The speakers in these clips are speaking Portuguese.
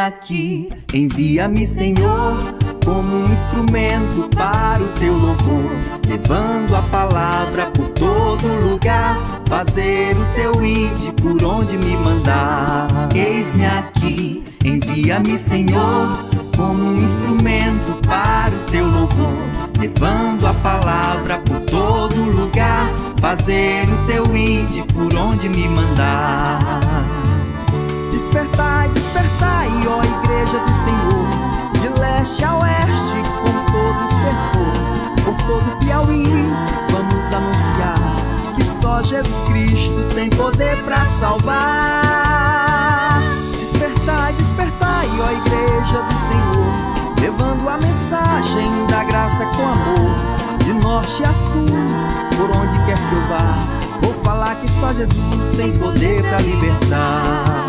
aqui, envia-me, Senhor, como um instrumento para o teu louvor, levando a palavra por todo lugar, fazer o teu ide por onde me mandar. Eis-me aqui, envia-me, Senhor, como um instrumento para o teu louvor, levando a palavra por todo lugar, fazer o teu ide por onde me mandar. Despertai, despertai, ó Igreja do Senhor, de leste a oeste, com todo fervor, por todo Piauí, vamos anunciar que só Jesus Cristo tem poder pra salvar. Despertai, despertai, ó Igreja do Senhor, levando a mensagem da graça com amor, de norte a sul, por onde quer que eu vá, vou falar que só Jesus tem poder pra libertar.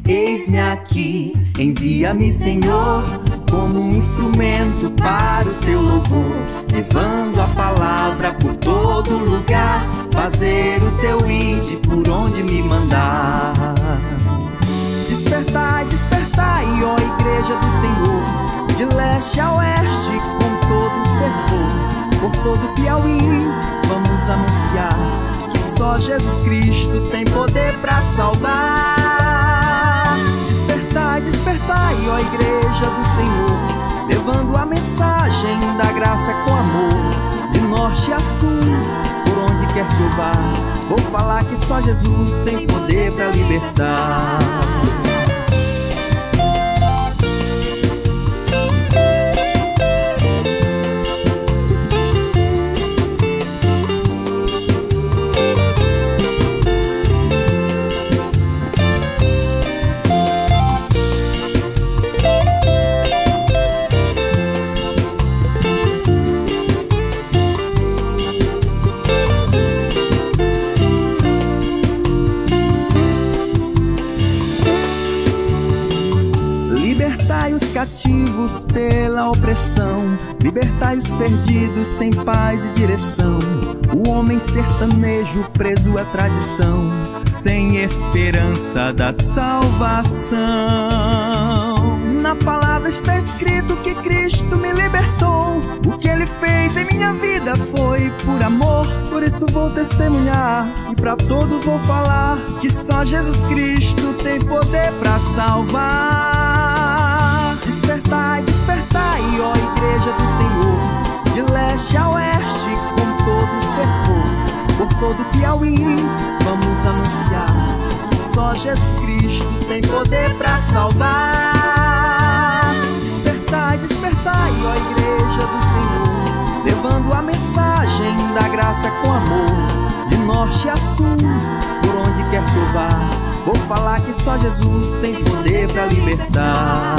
Eis-me aqui, envia-me, Senhor, como um instrumento para o teu louvor, levando a palavra por todo lugar, fazer o teu ide por onde me mandar. Despertai, despertai, ó Igreja do Senhor, de leste a oeste, com todo fervor, por todo Piauí, vamos anunciar que só Jesus Cristo tem poder pra salvar. Despertai, despertai, ó Igreja do Senhor, levando a mensagem da graça com amor, de norte a sul, por onde quer que eu vá, vou falar que só Jesus tem poder pra libertar. Cativos pela opressão, libertai os perdidos sem paz e direção. O homem sertanejo preso à tradição, sem esperança da salvação. Na palavra está escrito que Cristo me libertou. O que Ele fez em minha vida foi por amor. Por isso vou testemunhar e pra todos vou falar que só Jesus Cristo tem poder pra salvar. Despertai, despertai, ó Igreja do Senhor, de leste a oeste, com todo fervor, por todo Piauí, vamos anunciar que só Jesus Cristo tem poder pra salvar. Despertai, despertai, ó Igreja do Senhor, levando a mensagem da graça com amor, de norte a sul, por onde quer que eu vá, vou falar que só Jesus tem poder pra libertar.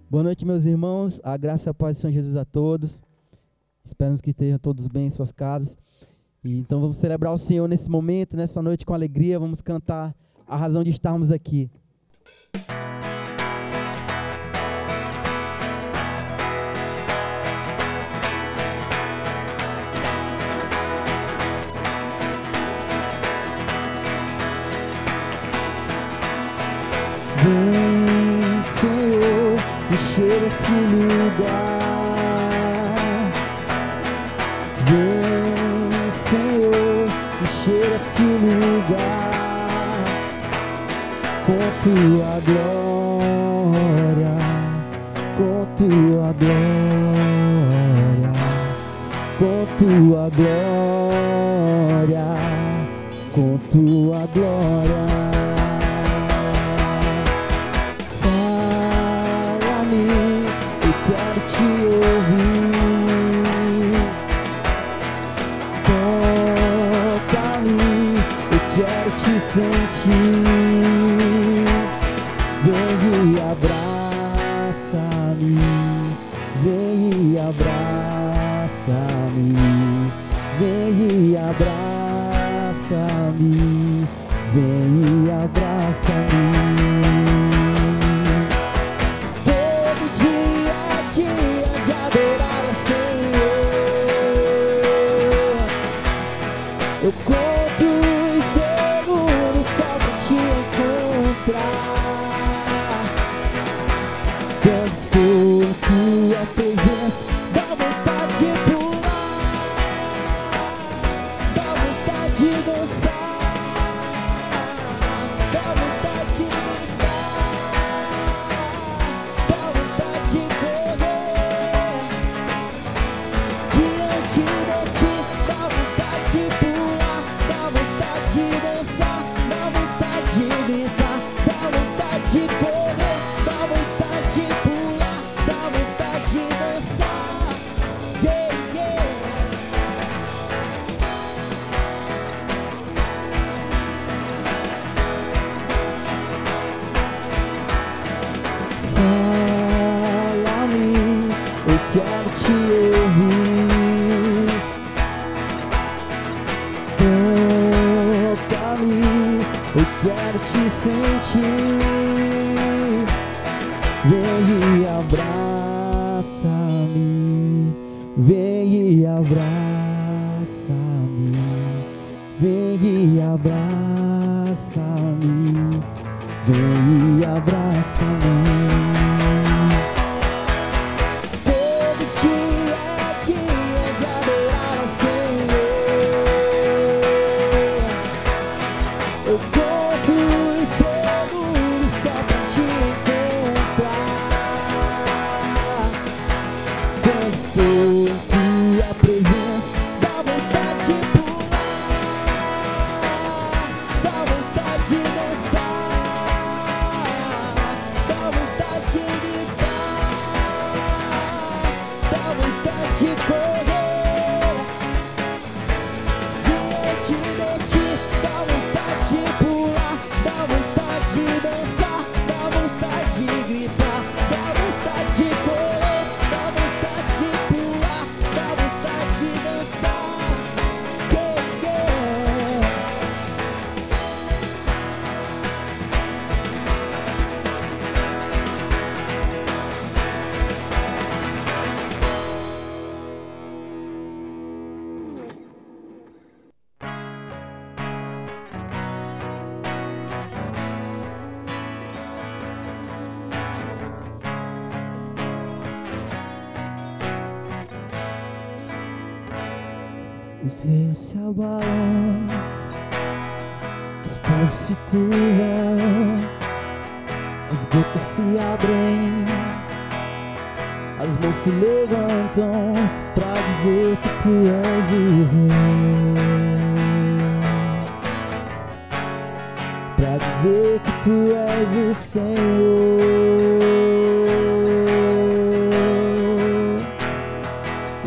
Boa noite, meus irmãos, a graça e a paz do Senhor Jesus a todos. Esperamos que estejam todos bem em suas casas. Então vamos celebrar o Senhor nesse momento, nessa noite com alegria. Vamos cantar a razão de estarmos aqui. Vem, Senhor, encher esse lugar. Vem, Senhor, encher esse lugar com tua glória, com tua glória, com tua glória, com tua glória. te ouvir. Toca-me, eu quero te sentir. Vem e abraça-me, vem e abraça-me, vem e abraça-me, vem e abraça-me. Todo dia é dia de adorar o Senhor. Eu conto os segundos só pra te encontrar. Quando estou em tua presença, dá vontade de pular, dá vontade de dançar, dá vontade de gritar, dá vontade de correr diante de ti, dá vontade de pular, dá vontade de dançar, dá vontade de gritar, dá vontade de correr, dá vontade de pular, dá vontade de dançar. Yeah, yeah. Fala-me, eu quero te ouvir. Toca-me, eu quero te sentir. Vem e abraça-me, vem e abraça-me, vem e abraça-me, vem e abraça-me. Todo dia é dia de adorar ao Senhor. Eu conto os segundos só pra te encontrar. Quando estou em tua presença, dá vontade de pular, dá vontade de dançar, dá vontade de gritar, dá vontade de correr diante de ti, dá vontade de pular, dá vontade de dançar, dá vontade de gritar, dá vontade de correr, dá vontade de pular, dá vontade de dançar. Yeah, yeah. Os reinos se abalam, os povos se curvam, as bocas se abrem, as mãos se levantam pra dizer que tu és o rei, pra dizer que tu és o Senhor.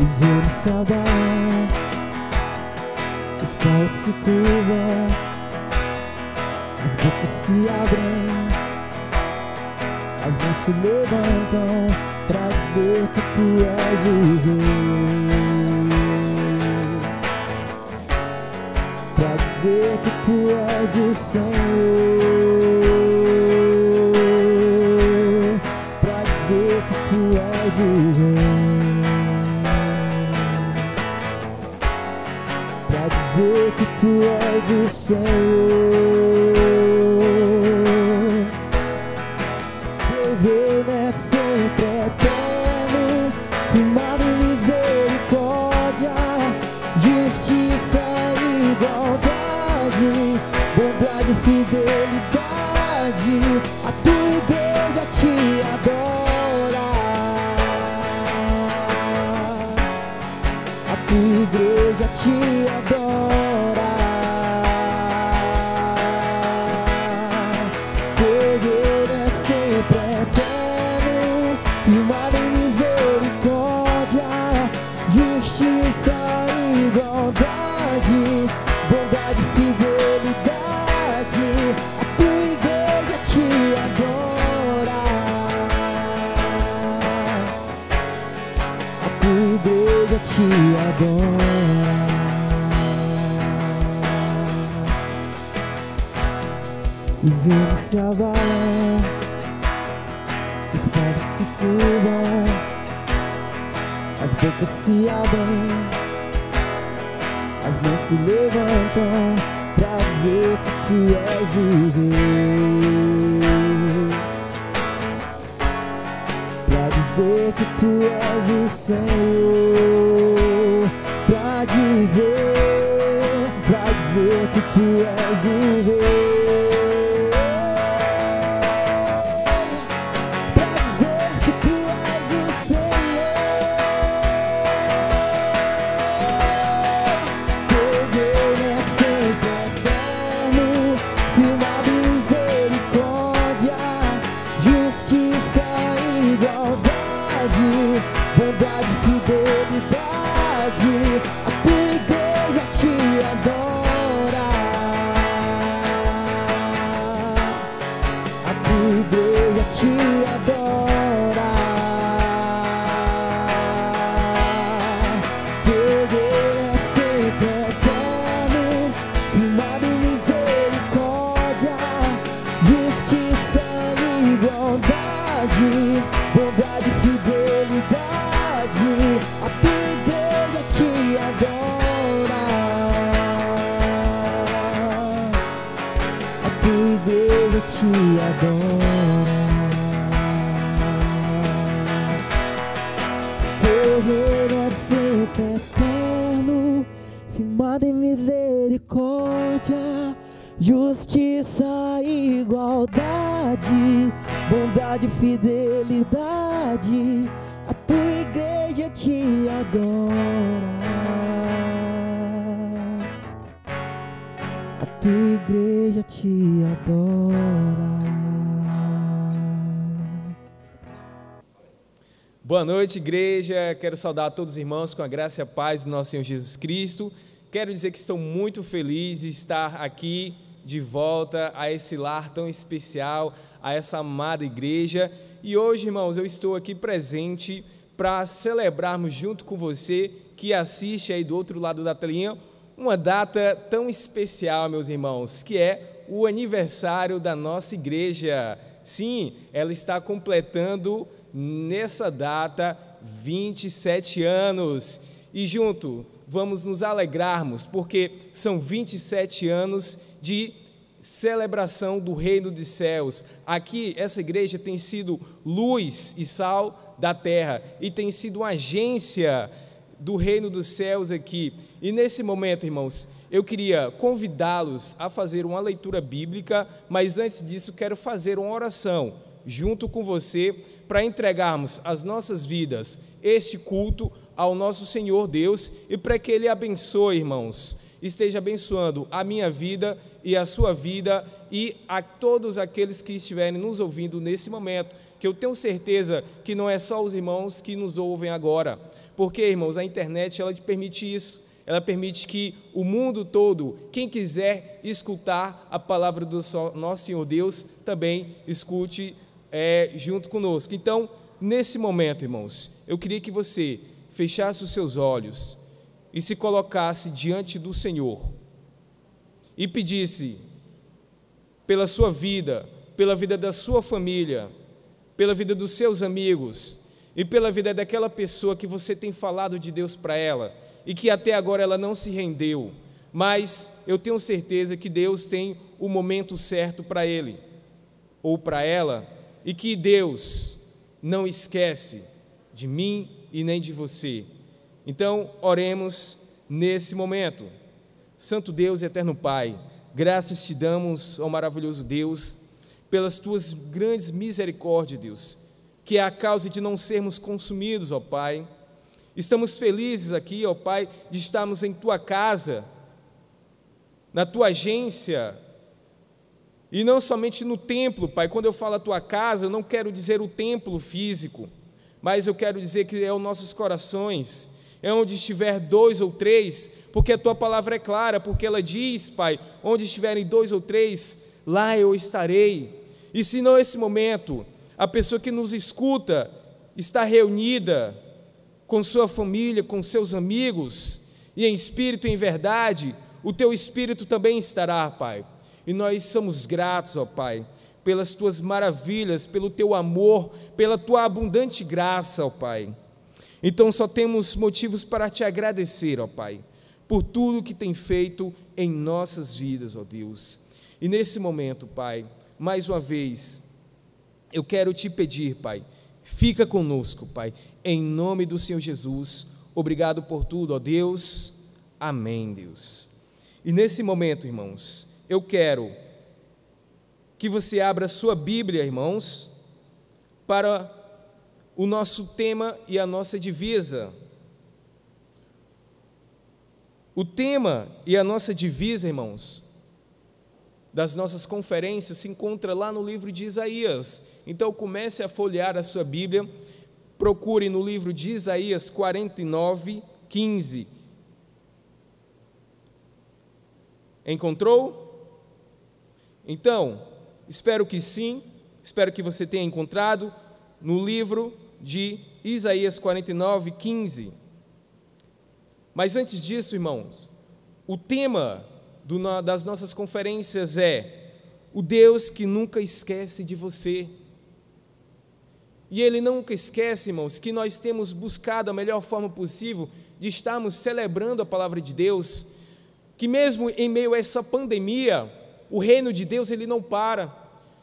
Os reinos se abalam, os povos se curvam, as bocas se abrem, as mãos se levantam pra dizer que tu és o rei, pra dizer que tu és o Senhor, pra dizer que tu és o rei, pra dizer que tu és o Senhor. Teu reino é sempre eterno, firmado em misericórdia, justiça e igualdade, bondade e fidelidade. A tua igreja te adora, a tua igreja te adora. Teu reino é sempre eterno, firmado em misericórdia, igreja te adora. Os reinos se abalam, os povos se curvam, as bocas se abrem, as mãos se levantam pra dizer que tu és o rei, pra dizer que tu és o Senhor, pra dizer que tu és o rei. Justiça e igualdade, bondade e fidelidade, a tua igreja te adora, a tua igreja te adora. Boa noite, igreja. Quero saudar a todos os irmãos com a graça e a paz do nosso Senhor Jesus Cristo. Quero dizer que estou muito feliz de estar aqui de volta a esse lar tão especial, a essa amada igreja. E hoje, irmãos, eu estou aqui presente para celebrarmos junto com você que assiste aí do outro lado da telinha uma data tão especial, meus irmãos, que é o aniversário da nossa igreja. Sim, ela está completando nessa data 27 anos. E junto vamos nos alegrarmos, porque são 27 anos de celebração do reino dos céus. Aqui, essa igreja tem sido luz e sal da terra e tem sido uma agência do reino dos céus aqui. E nesse momento, irmãos, eu queria convidá-los a fazer uma leitura bíblica, mas antes disso quero fazer uma oração junto com você para entregarmos as nossas vidas, este culto ao nosso Senhor Deus, e para que Ele abençoe, irmãos, esteja abençoando a minha vida e a sua vida e a todos aqueles que estiverem nos ouvindo nesse momento, que eu tenho certeza que não é só os irmãos que nos ouvem agora, porque, irmãos, a internet, ela te permite isso, ela permite que o mundo todo, quem quiser escutar a palavra do nosso Senhor Deus, também escute junto conosco. Então, nesse momento, irmãos, eu queria que você fechasse os seus olhos e se colocasse diante do Senhor e pedisse pela sua vida, pela vida da sua família, pela vida dos seus amigos e pela vida daquela pessoa que você tem falado de Deus para ela e que até agora ela não se rendeu, mas eu tenho certeza que Deus tem o momento certo para ele ou para ela, e que Deus não esquece de mim e nem de você. Então, oremos nesse momento. Santo Deus e eterno Pai, graças te damos, ó maravilhoso Deus, pelas tuas grandes misericórdias, Deus, que é a causa de não sermos consumidos, ó Pai. Estamos felizes aqui, ó Pai, de estarmos em tua casa, na tua agência, e não somente no templo, Pai. Quando eu falo a tua casa, eu não quero dizer o templo físico, mas eu quero dizer que é os nossos corações, é onde estiver 2 ou 3, porque a tua palavra é clara, porque ela diz, Pai, onde estiverem 2 ou 3, lá eu estarei. E se nesse momento a pessoa que nos escuta está reunida com sua família, com seus amigos, e em espírito e em verdade, o teu espírito também estará, Pai. E nós somos gratos, ó Pai, pelas tuas maravilhas, pelo teu amor, pela tua abundante graça, ó Pai. Então só temos motivos para te agradecer, ó Pai, por tudo que tem feito em nossas vidas, ó Deus. E nesse momento, Pai, mais uma vez, eu quero te pedir, Pai, fica conosco, Pai, em nome do Senhor Jesus. Obrigado por tudo, ó Deus. Amém, Deus. E nesse momento, irmãos, eu quero que você abra sua Bíblia, irmãos, para o nosso tema e a nossa divisa. O tema e a nossa divisa, irmãos, das nossas conferências se encontra lá no livro de Isaías. Então comece a folhear a sua Bíblia, procure no livro de Isaías 49, 15. Encontrou? Então, espero que sim, espero que você tenha encontrado no livro de Isaías 49, 15. Mas antes disso, irmãos, o tema das nossas conferências é o Deus que nunca esquece de você. E Ele nunca esquece, irmãos, que nós temos buscado a melhor forma possível de estarmos celebrando a palavra de Deus, que mesmo em meio a essa pandemia, o reino de Deus ele não para.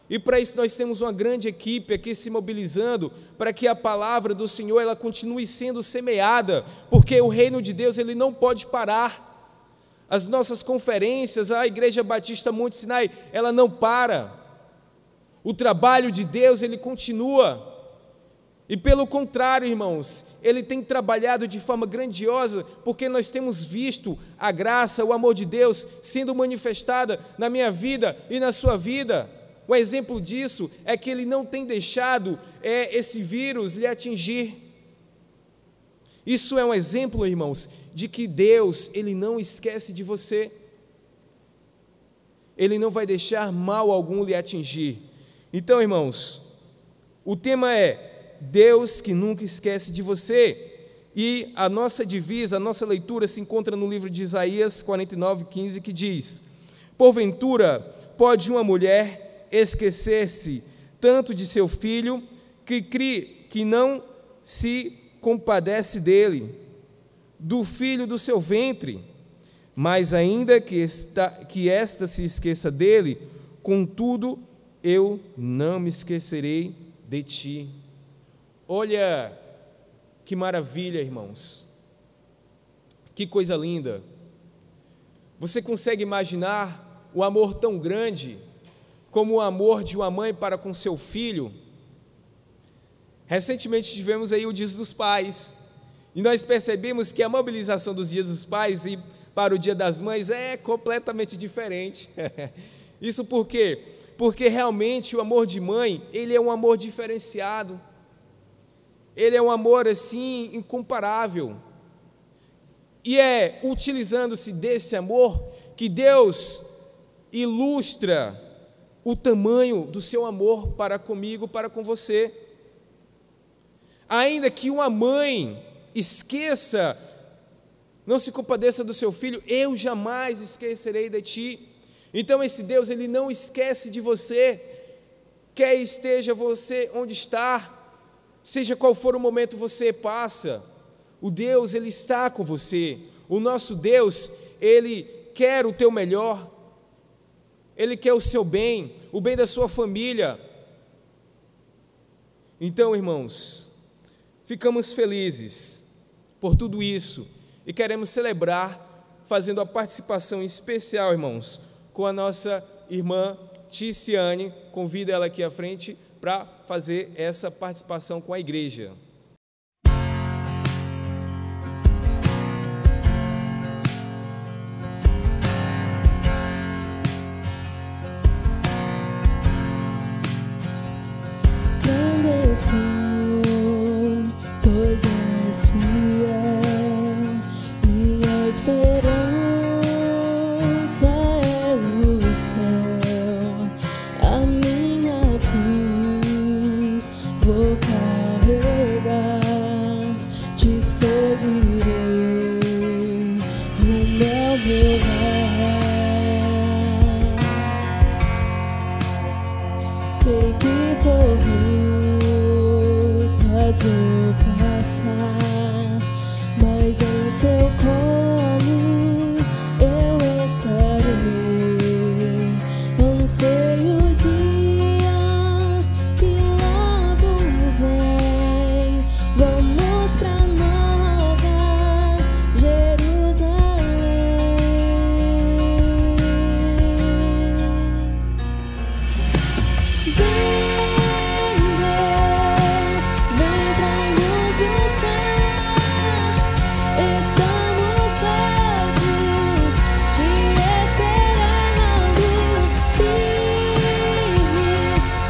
E para isso nós temos uma grande equipe aqui se mobilizando para que a palavra do Senhor ela continue sendo semeada, porque o reino de Deus ele não pode parar. As nossas conferências, a Igreja Batista Monte Sinai, ela não para. O trabalho de Deus ele continua. E pelo contrário, irmãos, Ele tem trabalhado de forma grandiosa, porque nós temos visto a graça, o amor de Deus sendo manifestada na minha vida e na sua vida. O exemplo disso é que Ele não tem deixado esse vírus lhe atingir. Isso é um exemplo, irmãos, de que Deus, Ele não esquece de você. Ele não vai deixar mal algum lhe atingir. Então, irmãos, o tema é Deus que nunca esquece de você. E a nossa divisa, a nossa leitura se encontra no livro de Isaías 49, 15, que diz: porventura pode uma mulher esquecer-se tanto de seu filho que não se compadece dele, do filho do seu ventre, mas ainda que esta se esqueça dele, contudo eu não me esquecerei de ti. Olha que maravilha, irmãos, que coisa linda. Você consegue imaginar o amor tão grande como o amor de uma mãe para com seu filho? Recentemente tivemos aí o Dia dos Pais, e nós percebemos que a mobilização dos Dias dos Pais e para o Dia das Mães é completamente diferente. Isso por quê? Porque realmente o amor de mãe, ele é um amor diferenciado. Ele é um amor assim incomparável. E é utilizando-se desse amor que Deus ilustra o tamanho do seu amor para comigo, para com você. Ainda que uma mãe esqueça, não se compadeça do seu filho, eu jamais esquecerei de ti. Então esse Deus, ele não esquece de você, quer esteja você onde está, seja qual for o momento você passa, o Deus, Ele está com você. O nosso Deus, Ele quer o teu melhor, Ele quer o seu bem, o bem da sua família. Então, irmãos, ficamos felizes por tudo isso e queremos celebrar fazendo a participação especial, irmãos, com a nossa irmã Ticiane. Convido ela aqui à frente para fazer essa participação com a igreja. Crendo estou, pois és fiel, minha esperança é o céu, a minha cruz vou carregar, te promessas vou passar, mas em seu colo eu estarei. Anseio o dia que logo vem. Vamos pra Nova Jerusalém. Vem Deus, vem pra nos buscar. Estamos todos te esperando. Firme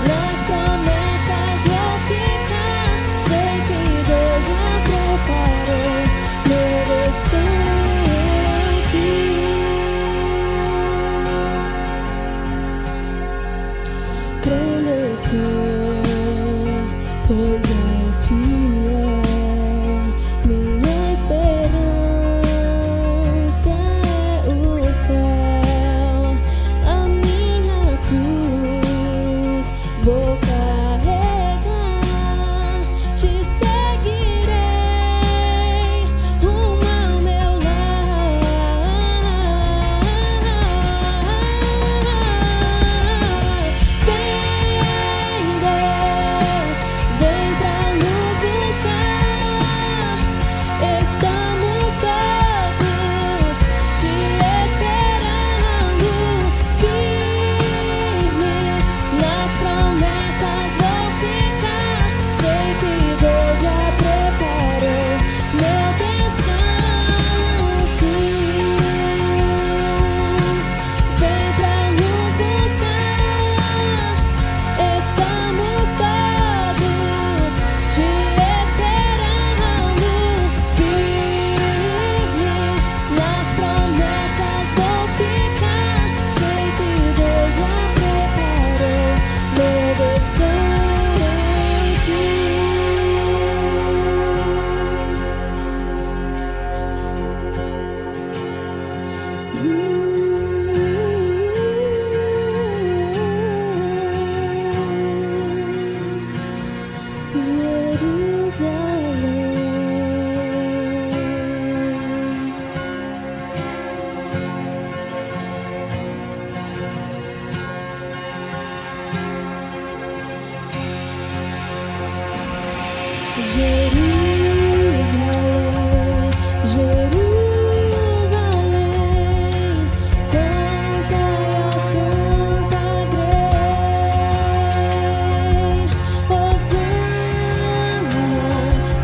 nas promessas vou ficar. Sei que Deus já preparou meu descanso. Crendo estou, pois és fiel. Minha esperança é o céu. A minha cruz vou carregar. Te seguirei rumo ao meu lar. Vem Deus, vem pra nos buscar. Estamos todos te esperando. Firme nas promessas vou ficar. Sei que Deus já preparou meu descanso. Vem pra nos buscar. Estamos todos te esperando. Firme nas promessas vou ficar. Sei que Deus já preparou meu descanso. Jerusalém, Jerusalém, cantai a Santa Grey. Hosana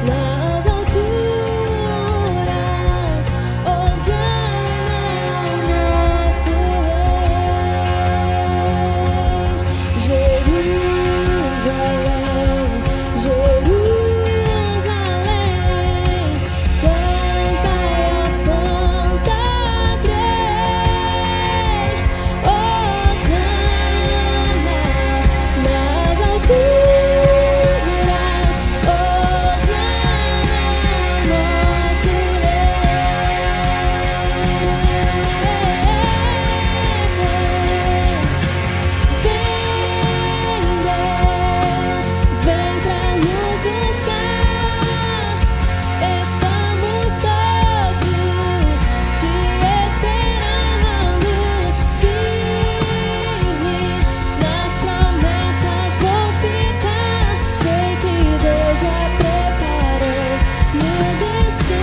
nas alturas, hosana ao nosso Rei. Jerusalém, Jerusalém, cantai a Santa Grey. Hosana nas alturas, hosana ao nosso Rei. Vem Deus, vem pra nos buscar. Estamos todos te esperando. Firme nas promessas vou ficar. Sei que Deus já preparou meu descanso.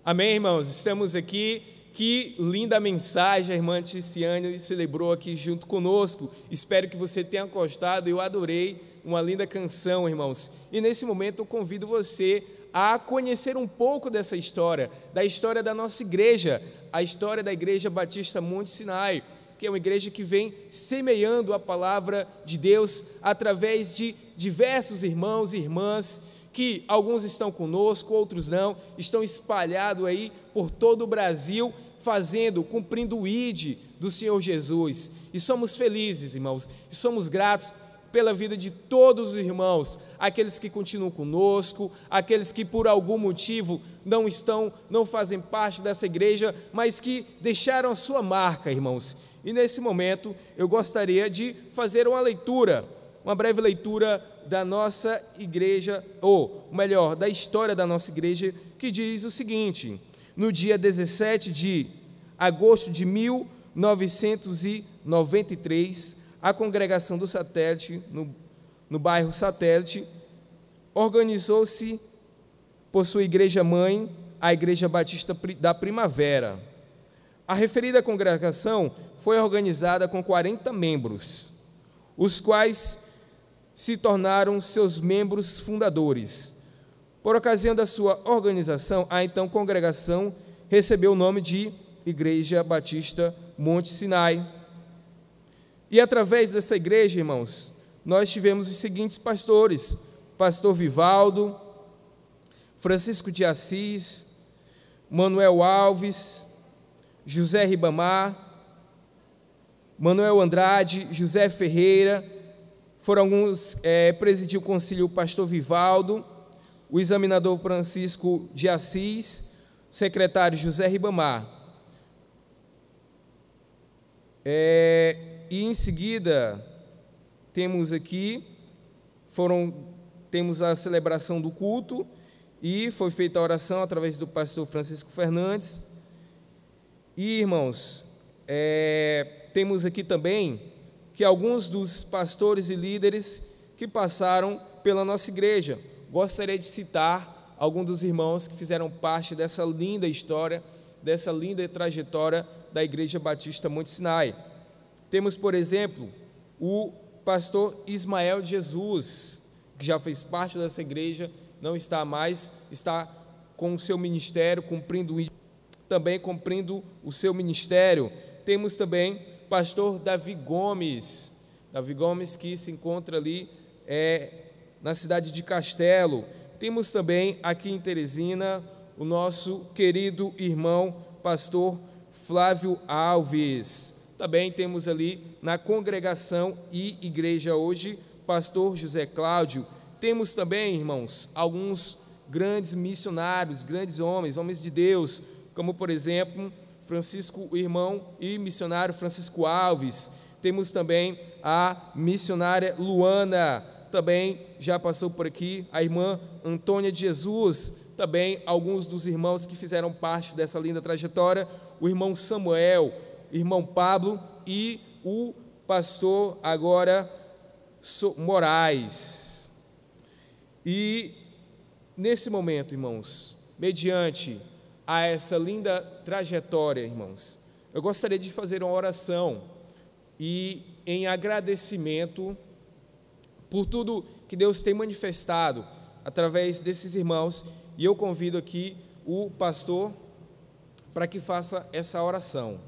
Amém, irmãos? Estamos aqui. Que linda mensagem a irmã Ticiane celebrou aqui junto conosco. Espero que você tenha gostado. Eu adorei. Uma linda canção, irmãos. E nesse momento eu convido você a conhecer um pouco dessa história, da história da nossa igreja, a história da Igreja Batista Monte Sinai, que é uma igreja que vem semeando a palavra de Deus através de diversos irmãos e irmãs, que alguns estão conosco, outros não, estão espalhados aí por todo o Brasil, cumprindo o ID do Senhor Jesus. E somos felizes, irmãos, e somos gratos pela vida de todos os irmãos, aqueles que continuam conosco, aqueles que por algum motivo não fazem parte dessa igreja, mas que deixaram a sua marca, irmãos. E nesse momento eu gostaria de fazer uma breve leitura da nossa igreja, ou melhor, da história da nossa igreja, que diz o seguinte: no dia 17 de agosto de 1993, a congregação do Satélite, no bairro Satélite, organizou-se por sua igreja-mãe, a Igreja Batista da Primavera. A referida congregação foi organizada com 40 membros, os quais se tornaram seus membros fundadores. Por ocasião da sua organização, a então congregação recebeu o nome de Igreja Batista Monte Sinai. E através dessa igreja, irmãos, nós tivemos os seguintes pastores: pastor Vivaldo, Francisco de Assis, Manuel Alves, José Ribamar, Manuel Andrade, José Ferreira. Foram alguns, presidiu o concílio o pastor Vivaldo, o examinador Francisco de Assis, secretário José Ribamar. E em seguida temos a celebração do culto, e foi feita a oração através do pastor Francisco Fernandes. E, irmãos, temos aqui também que alguns dos pastores e líderes que passaram pela nossa igreja. Gostaria de citar alguns dos irmãos que fizeram parte dessa linda história, dessa linda trajetória da Igreja Batista Monte Sinai. Temos, por exemplo, o pastor Ismael de Jesus, que já fez parte dessa igreja, não está mais, está com o seu ministério, cumprindo o seu ministério. Temos também pastor Davi Gomes, que se encontra ali na cidade de Castelo. Temos também aqui em Teresina o nosso querido irmão pastor Flávio Alves. Também temos ali na congregação e igreja hoje, pastor José Cláudio. Temos também, irmãos, alguns grandes missionários, grandes homens de Deus, como por exemplo, o irmão e missionário Francisco Alves. Temos também a missionária Luana, também já passou por aqui, a irmã Antônia de Jesus, também alguns dos irmãos que fizeram parte dessa linda trajetória, o irmão Samuel, irmão Pablo e o pastor agora Moraes. E nesse momento, irmãos, mediante a essa linda trajetória, irmãos, eu gostaria de fazer uma oração e em agradecimento por tudo que Deus tem manifestado através desses irmãos, e eu convido aqui o pastor para que faça essa oração.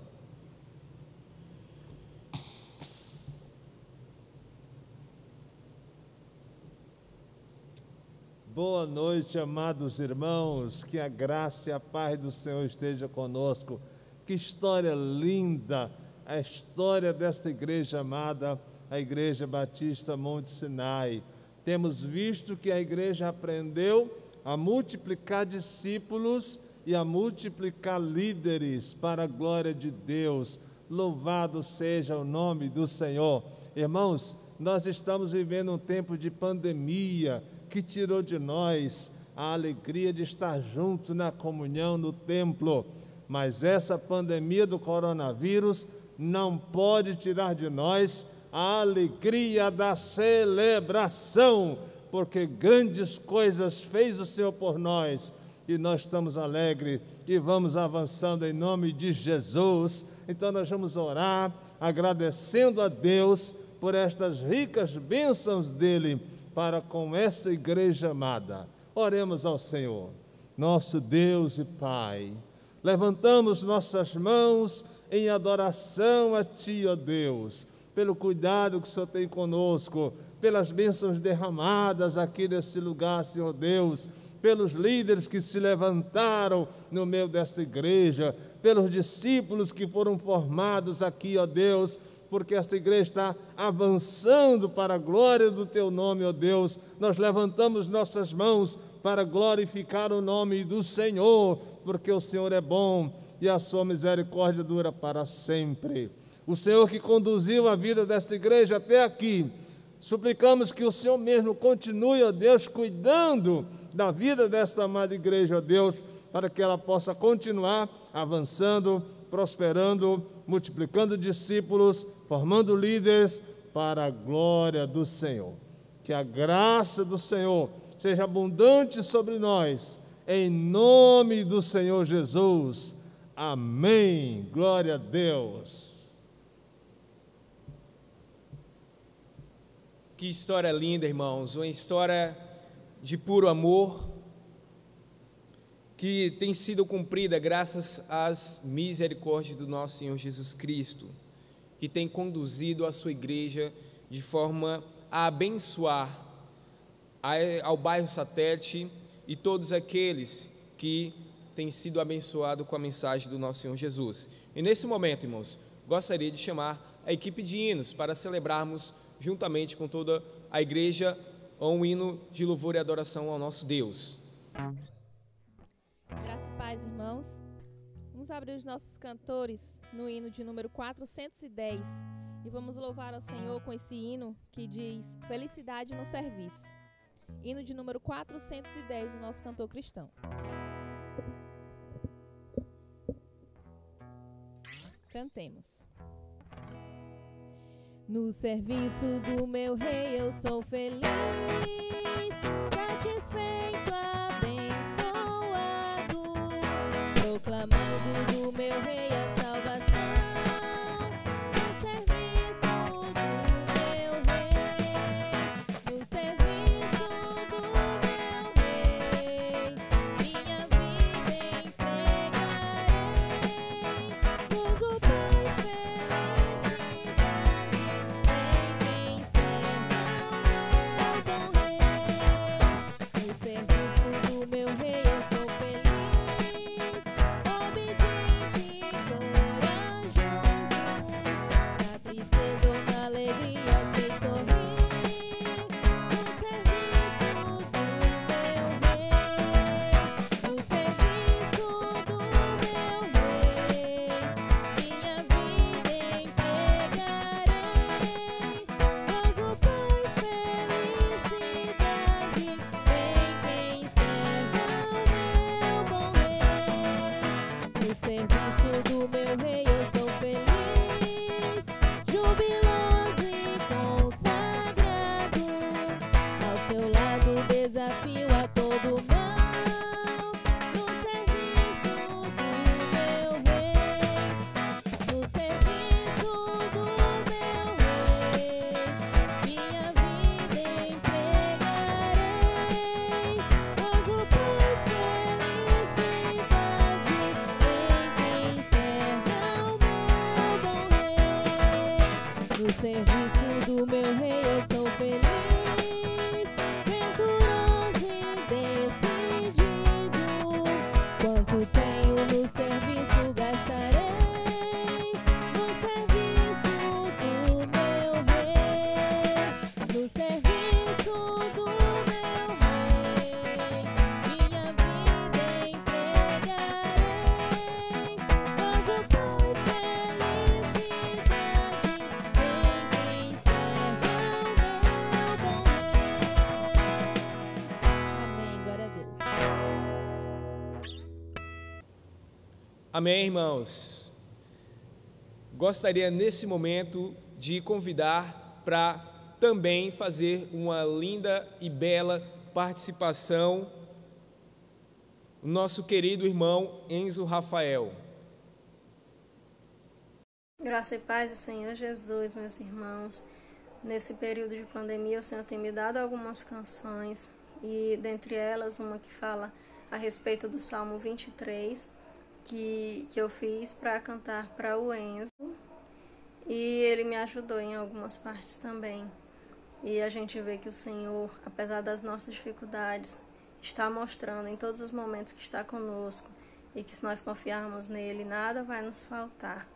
Boa noite, amados irmãos, que a graça e a paz do Senhor esteja conosco. Que história linda, a história desta igreja amada, a Igreja Batista Monte Sinai. Temos visto que a igreja aprendeu a multiplicar discípulos e a multiplicar líderes para a glória de Deus. Louvado seja o nome do Senhor. Irmãos, nós estamos vivendo um tempo de pandemia, que tirou de nós a alegria de estar juntos na comunhão no templo. Mas essa pandemia do coronavírus não pode tirar de nós a alegria da celebração, porque grandes coisas fez o Senhor por nós, e nós estamos alegres e vamos avançando em nome de Jesus. Então nós vamos orar, agradecendo a Deus por estas ricas bênçãos dEle, para com essa igreja amada. Oremos ao Senhor. Nosso Deus e Pai, levantamos nossas mãos em adoração a Ti, ó Deus, pelo cuidado que o Senhor tem conosco, pelas bênçãos derramadas aqui nesse lugar, Senhor Deus, pelos líderes que se levantaram no meio desta igreja, pelos discípulos que foram formados aqui, ó Deus, porque esta igreja está avançando para a glória do Teu nome, ó Deus. Nós levantamos nossas mãos para glorificar o nome do Senhor, porque o Senhor é bom e a sua misericórdia dura para sempre. O Senhor que conduziu a vida desta igreja até aqui, suplicamos que o Senhor mesmo continue, ó Deus, cuidando da vida desta amada igreja, ó Deus, para que ela possa continuar avançando, prosperando, multiplicando discípulos, formando líderes para a glória do Senhor. Que a graça do Senhor seja abundante sobre nós, em nome do Senhor Jesus. Amém. Glória a Deus. Que história linda, irmãos, uma história de puro amor, que tem sido cumprida graças às misericórdias do nosso Senhor Jesus Cristo, que tem conduzido a sua igreja de forma a abençoar ao bairro Satélite e todos aqueles que têm sido abençoados com a mensagem do nosso Senhor Jesus. E nesse momento, irmãos, gostaria de chamar a equipe de hinos para celebrarmos juntamente com toda a igreja um hino de louvor e adoração ao nosso Deus. Graça e paz, irmãos. Vamos abrir os nossos cantores no hino de número 410 e vamos louvar ao Senhor com esse hino que diz Felicidade no Serviço. Hino de número 410 do nosso cantor cristão. Cantemos. No serviço do meu rei eu sou feliz, satisfeito, abençoado, proclamando do meu rei a salvação. No serviço do meu rei, no serviço do meu rei, minha vida entregarei, gozo, paz, felicidade. No serviço do meu rei eu sou feliz, obediente e corajoso. Na tristeza ou na alegria sei sorrir. No serviço do meu rei, no serviço do meu rei, minha vida entregarei. Gozo, paz, felicidade, em quem serve ao meu bom rei. No serviço do meu rei eu sou feliz, jubiloso e consagrado. Ao seu lado desafio a todo mal. No serviço do meu rei, no serviço do meu rei, minha vida entregarei. Gozo, paz, felicidade, em quem serve ao meu bom rei. No serviço do meu rei eu sou feliz, venturoso e decidido. Quanto tenho no serviço gastarei, no serviço do meu rei, no serviço do meu rei, minha vida entregarei. Gozo, paz, felicidade, em quem serve ao meu bom rei. Amém, glória a Deus. Amém, irmãos. Gostaria nesse momento de convidar para também fazer uma linda e bela participação o nosso querido irmão Enzo Rafael. Graça e paz do Senhor Jesus, meus irmãos. Nesse período de pandemia, o Senhor tem me dado algumas canções, e dentre elas uma que fala a respeito do Salmo 23, que eu fiz para cantar para o Enzo, e ele me ajudou em algumas partes também. E a gente vê que o Senhor, apesar das nossas dificuldades, está mostrando em todos os momentos que está conosco e que, se nós confiarmos nele, nada vai nos faltar.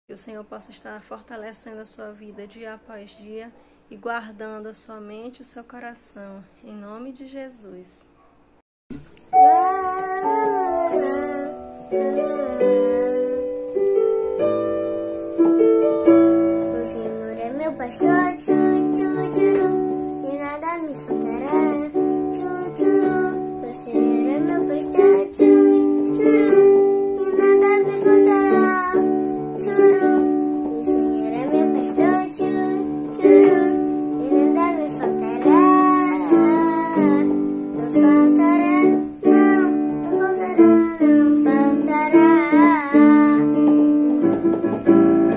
Que o Senhor possa estar fortalecendo a sua vida dia após dia e guardando a sua mente e o seu coração, em nome de Jesus. O Senhor é meu pastor, e nada me faltará. O Senhor é meu pastor, e nada me faltará. O Senhor é meu pastor, e nada me faltará. Não faltará, não faltará, não faltará.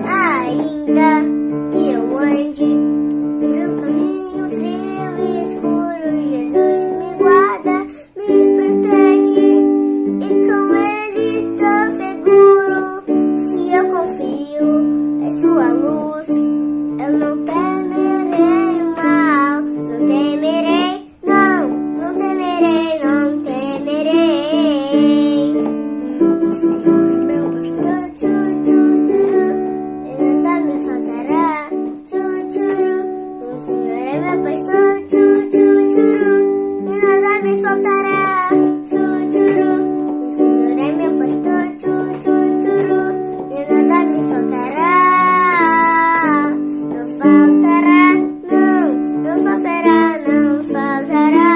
Ainda que eu ande por um caminho frio e escuro, Jesus me guarda, me protege, e com Ele estou seguro. Se eu confio em sua luz, eu não temerei o mal, não temerei, não temerei, não temerei. O Senhor é meu pastor, e nada me faltará. O Senhor é meu pastor, e nada me faltará. O Senhor é meu pastor, e nada me faltará. Não faltará, não faltará, não faltará.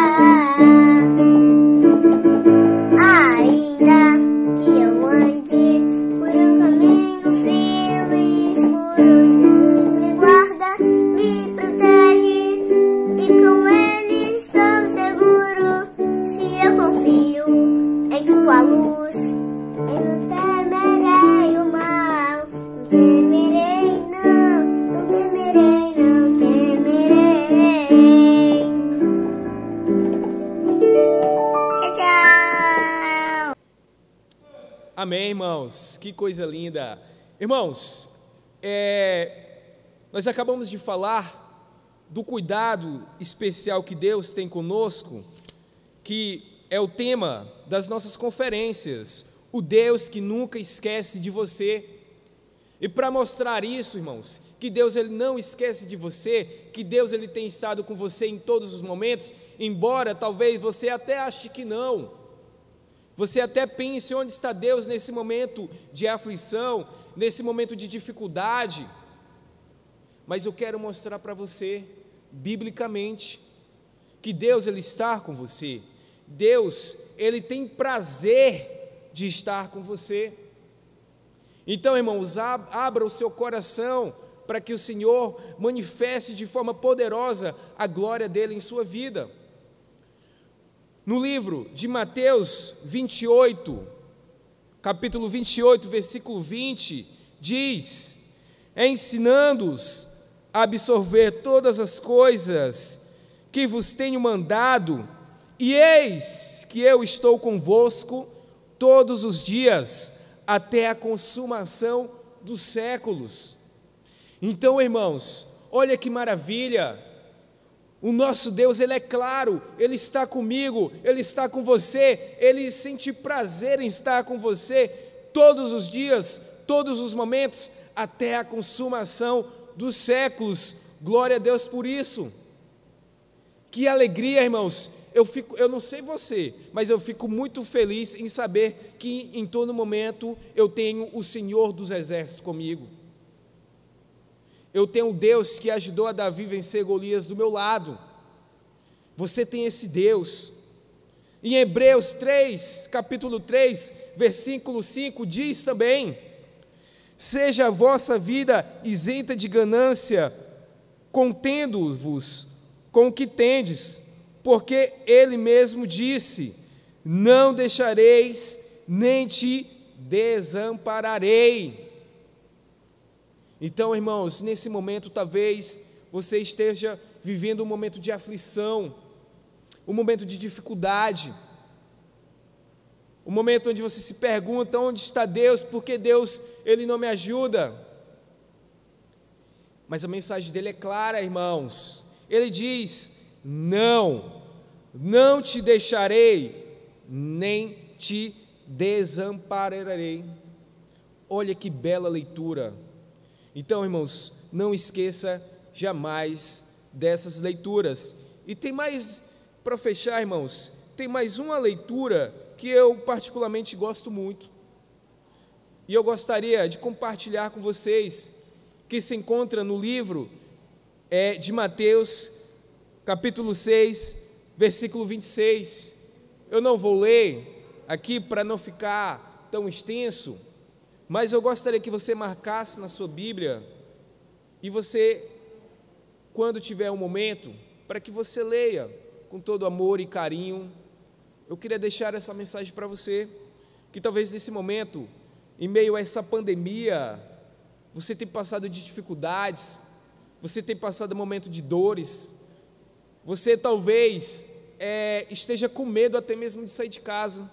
Ainda que eu ande por um caminho frio e escuro, Jesus me guarda, me protege, e com Ele estou seguro. Se eu confio em sua luz, eu não temerei o mal, não temerei, não temerei, não temerei. Tchau, tchau. Amém, irmãos. Que coisa linda. Irmãos, nós acabamos de falar do cuidado especial que Deus tem conosco, que é o tema das nossas conferências, o Deus que nunca esquece de você. E para mostrar isso, irmãos, que Deus ele não esquece de você, que Deus ele tem estado com você em todos os momentos, embora talvez você até ache que não, você até pense onde está Deus nesse momento de aflição, nesse momento de dificuldade, mas eu quero mostrar para você, biblicamente, que Deus ele está com você. Deus ele tem prazer de estar com você. Então, irmãos, abra o seu coração para que o Senhor manifeste de forma poderosa a glória dele em sua vida. No livro de Mateus 28, capítulo 28, versículo 20, diz: ensinando-os a absorver todas as coisas que vos tenho mandado, e eis que eu estou convosco todos os dias, até a consumação dos séculos. Então, irmãos, olha que maravilha, o nosso Deus, ele é claro, ele está comigo, ele está com você, ele sente prazer em estar com você todos os dias, todos os momentos, até a consumação dos séculos. Glória a Deus por isso. Que alegria, irmãos. Eu não sei você, mas eu fico muito feliz em saber que em todo momento eu tenho o Senhor dos Exércitos comigo. Eu tenho um Deus que ajudou a Davi vencer Golias do meu lado. Você tem esse Deus. Em Hebreus 3, capítulo 3, versículo 5, diz também: seja a vossa vida isenta de ganância, contendo-vos com o que tendes, porque ele mesmo disse: não deixareis, nem te desampararei. Então, irmãos, nesse momento talvez você esteja vivendo um momento de aflição, um momento de dificuldade, um momento onde você se pergunta: onde está Deus? Por que Deus ele não me ajuda? Mas a mensagem dele é clara, irmãos. Ele diz: não não te deixarei, nem te desampararei. Olha que bela leitura. Então, irmãos, não esqueça jamais dessas leituras. E tem mais, para fechar, irmãos, tem mais uma leitura que eu particularmente gosto muito. E eu gostaria de compartilhar com vocês, que se encontra no livro de Mateus, capítulo 6, versículo 26. Eu não vou ler aqui para não ficar tão extenso, mas eu gostaria que você marcasse na sua Bíblia, e você, quando tiver um momento, para que você leia com todo amor e carinho. Eu queria deixar essa mensagem para você, que talvez nesse momento, em meio a essa pandemia, você tem passado de dificuldades, você tem passado um momento de dores, você talvez esteja com medo até mesmo de sair de casa,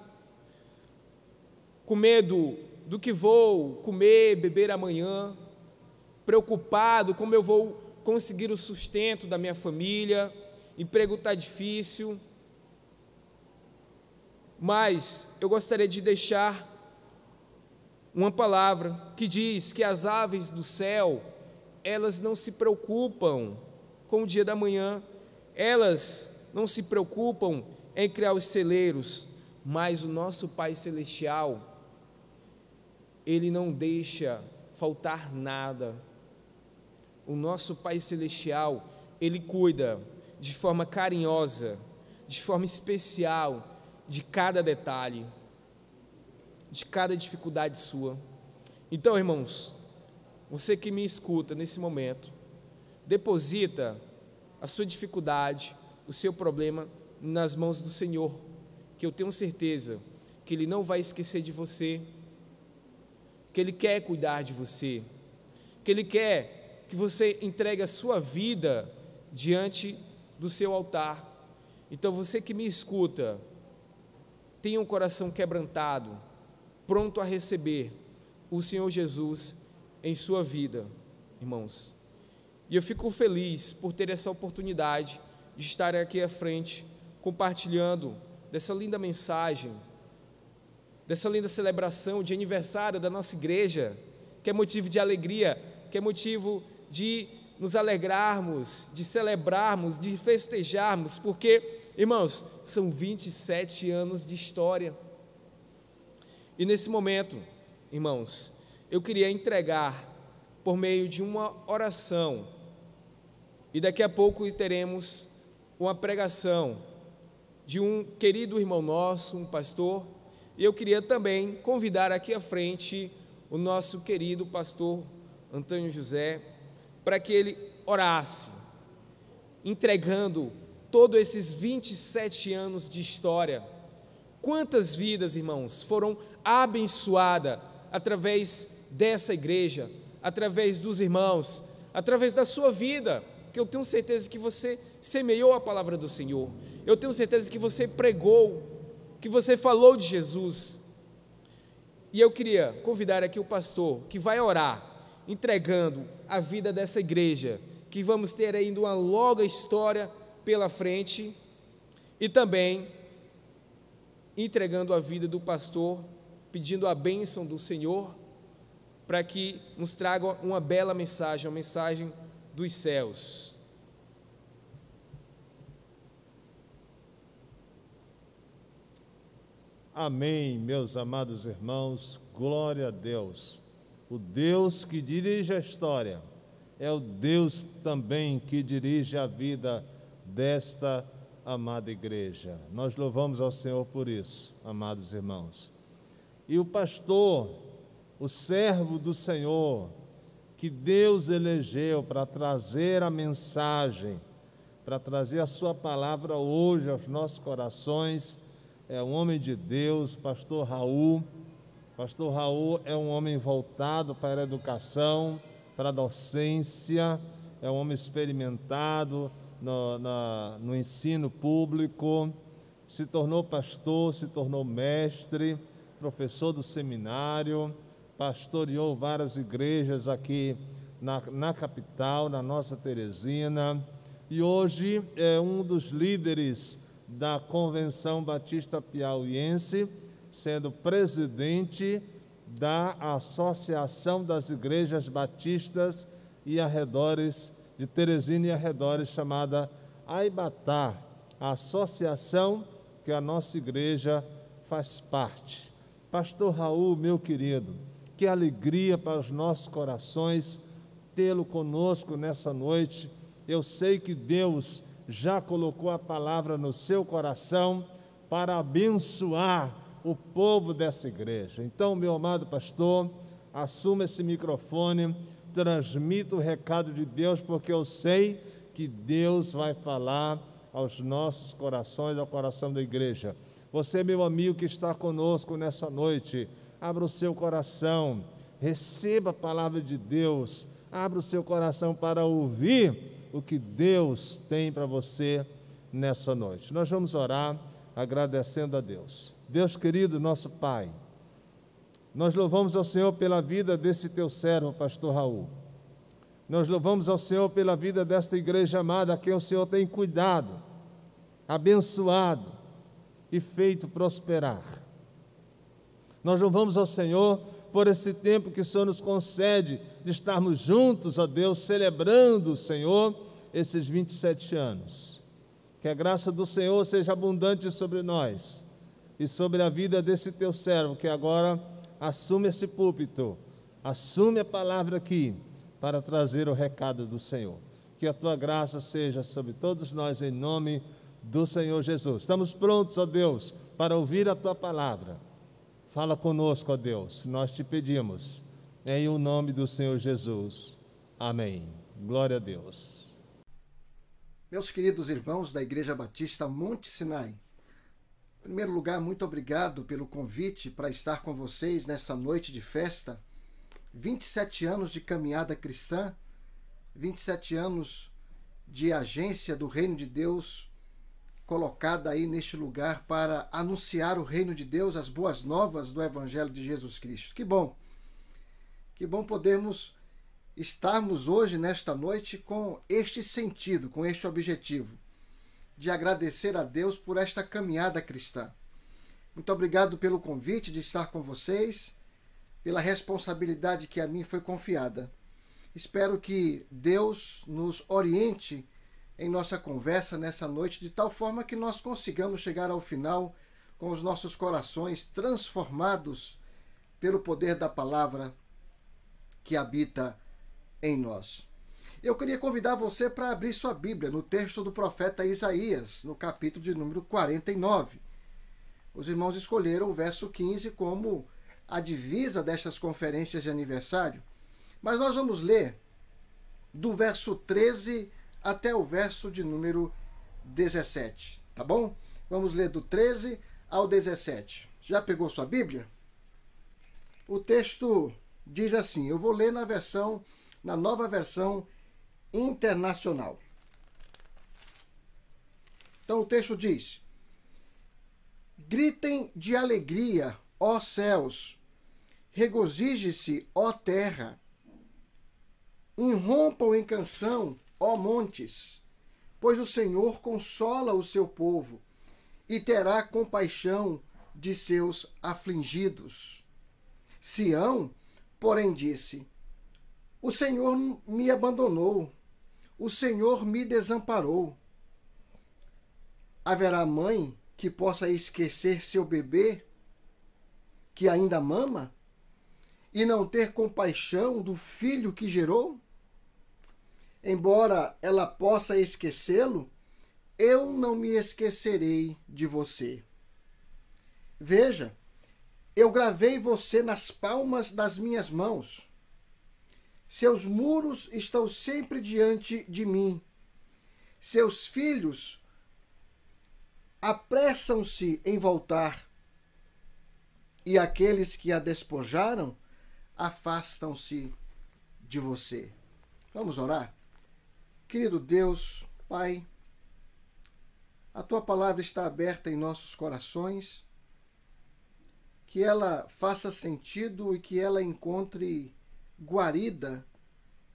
com medo do que vou comer, beber amanhã, preocupado como eu vou conseguir o sustento da minha família, emprego está difícil. Mas eu gostaria de deixar uma palavra que diz que as aves do céu, elas não se preocupam com o dia da manhã, elas não se preocupam em criar os celeiros, mas o nosso Pai Celestial, Ele não deixa faltar nada. O nosso Pai Celestial, Ele cuida de forma carinhosa, de forma especial, de cada detalhe, de cada dificuldade sua. Então, irmãos, você que me escuta nesse momento, deposita a sua dificuldade, o seu problema nas mãos do Senhor, que eu tenho certeza que Ele não vai esquecer de você, que Ele quer cuidar de você, que Ele quer que você entregue a sua vida diante do seu altar. Então, você que me escuta, tenha um coração quebrantado, pronto a receber o Senhor Jesus em sua vida, irmãos. E eu fico feliz por ter essa oportunidade de estar aqui à frente, compartilhando dessa linda mensagem, dessa linda celebração de aniversário da nossa igreja, que é motivo de alegria, que é motivo de nos alegrarmos, de celebrarmos, de festejarmos, porque, irmãos, são 27 anos de história. E nesse momento, irmãos, eu queria entregar por meio de uma oração, e daqui a pouco teremos uma pregação de um querido irmão nosso, um pastor, e eu queria também convidar aqui à frente o nosso querido pastor Antônio José, para que ele orasse, entregando todos esses 27 anos de história. Quantas vidas, irmãos, foram abençoadas através dessa igreja, através dos irmãos, através da sua vida, que eu tenho certeza que você semeou a palavra do Senhor, eu tenho certeza que você pregou, que você falou de Jesus. E eu queria convidar aqui o pastor, que vai orar, entregando a vida dessa igreja, que vamos ter ainda uma longa história pela frente, e também entregando a vida do pastor, pedindo a bênção do Senhor, para que nos traga uma bela mensagem, uma mensagem dos céus. Amém, meus amados irmãos, glória a Deus. O Deus que dirige a história é o Deus também que dirige a vida desta amada igreja. Nós louvamos ao Senhor por isso, amados irmãos. E o pastor, o servo do Senhor, que Deus elegeu para trazer a mensagem, para trazer a sua palavra hoje aos nossos corações, é um homem de Deus, pastor Raul. Pastor Raul é um homem voltado para a educação, para a docência, é um homem experimentado no ensino público, se tornou pastor, se tornou mestre, professor do seminário, pastoreou várias igrejas aqui na capital, na nossa Teresina, e hoje é um dos líderes da Convenção Batista Piauiense, sendo presidente da Associação das Igrejas Batistas e Arredores de Teresina e Arredores, chamada AIBATÁ, a associação que a nossa igreja faz parte. Pastor Raul, meu querido, que alegria para os nossos corações tê-lo conosco nessa noite. Eu sei que Deus já colocou a palavra no seu coração para abençoar o povo dessa igreja. Então, meu amado pastor, assuma esse microfone, transmita o recado de Deus, porque eu sei que Deus vai falar aos nossos corações, ao coração da igreja. Você, meu amigo que está conosco nessa noite, abra o seu coração, receba a palavra de Deus, abra o seu coração para ouvir o que Deus tem para você nessa noite. Nós vamos orar agradecendo a Deus. Deus querido, nosso Pai, nós louvamos ao Senhor pela vida desse teu servo, pastor Raul. Nós louvamos ao Senhor pela vida desta igreja amada, a quem o Senhor tem cuidado, abençoado e feito prosperar. Nós louvamos ao Senhor por esse tempo que o Senhor nos concede de estarmos juntos, ó Deus, celebrando, Senhor, esses 27 anos. Que a graça do Senhor seja abundante sobre nós e sobre a vida desse teu servo, que agora assume esse púlpito, assume a palavra aqui, para trazer o recado do Senhor. Que a tua graça seja sobre todos nós, em nome do Senhor Jesus. Estamos prontos, ó Deus, para ouvir a tua palavra. Fala conosco, ó Deus, nós te pedimos, em o nome do Senhor Jesus. Amém. Glória a Deus. Meus queridos irmãos da Igreja Batista Monte Sinai, em primeiro lugar, muito obrigado pelo convite para estar com vocês nessa noite de festa. 27 anos de caminhada cristã, 27 anos de agência do Reino de Deus, colocada aí neste lugar para anunciar o Reino de Deus, as boas novas do Evangelho de Jesus Cristo. Que bom podermos estarmos hoje, nesta noite, com este sentido, com este objetivo, de agradecer a Deus por esta caminhada cristã. Muito obrigado pelo convite de estar com vocês, pela responsabilidade que a mim foi confiada. Espero que Deus nos oriente em nossa conversa nessa noite, de tal forma que nós consigamos chegar ao final com os nossos corações transformados pelo poder da palavra que habita em nós. Eu queria convidar você para abrir sua Bíblia no texto do profeta Isaías, no capítulo de número 49. Os irmãos escolheram o verso 15 como a divisa destas conferências de aniversário, mas nós vamos ler do verso 13 até o verso de número 17, tá bom? Vamos ler do 13 ao 17. Já pegou sua Bíblia? O texto diz assim, eu vou ler na nova versão internacional. Então o texto diz: gritem de alegria, ó céus, regozije-se, ó terra, irrompam em canção, ó montes, pois o Senhor consola o seu povo e terá compaixão de seus afligidos. Sião, porém, disse: o Senhor me abandonou, o Senhor me desamparou. Haverá mãe que possa esquecer seu bebê, que ainda mama, e não ter compaixão do filho que gerou? Embora ela possa esquecê-lo, eu não me esquecerei de você. Veja, eu gravei você nas palmas das minhas mãos. Seus muros estão sempre diante de mim. Seus filhos apressam-se em voltar, e aqueles que a despojaram afastam-se de você. Vamos orar? Querido Deus, Pai, a Tua palavra está aberta em nossos corações, que ela faça sentido e que ela encontre guarida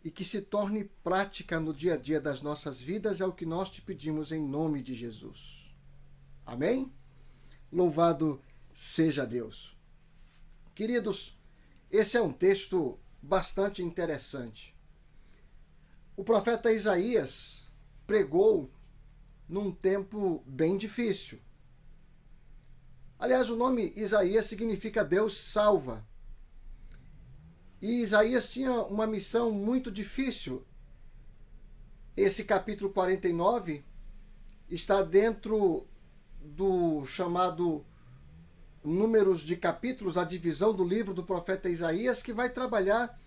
e que se torne prática no dia a dia das nossas vidas, é o que nós te pedimos em nome de Jesus. Amém? Louvado seja Deus. Queridos, esse é um texto bastante interessante. O profeta Isaías pregou num tempo bem difícil. Aliás, o nome Isaías significa Deus salva. E Isaías tinha uma missão muito difícil. Esse capítulo 49 está dentro do chamado números de capítulos, a divisão do livro do profeta Isaías, que vai trabalhar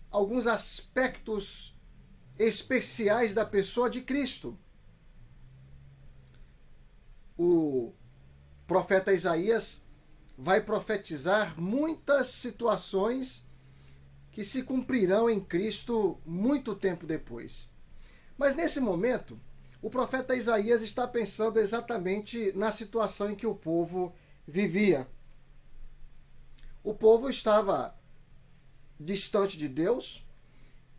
alguns aspectos especiais da pessoa de Cristo. O profeta Isaías vai profetizar muitas situações que se cumprirão em Cristo muito tempo depois. Mas nesse momento, o profeta Isaías está pensando exatamente na situação em que o povo vivia. O povo estava distante de Deus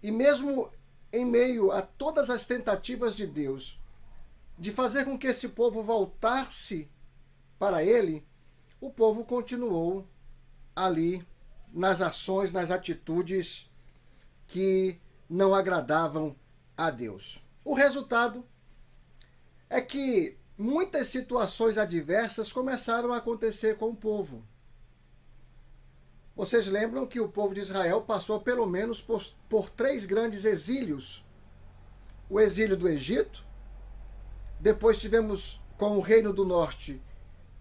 e mesmo em meio a todas as tentativas de Deus de fazer com que esse povo voltasse para ele, o povo continuou ali nas ações, nas atitudes que não agradavam a Deus. O resultado é que muitas situações adversas começaram a acontecer com o povo. Vocês lembram que o povo de Israel passou pelo menos por 3 grandes exílios. O exílio do Egito, depois tivemos com o Reino do Norte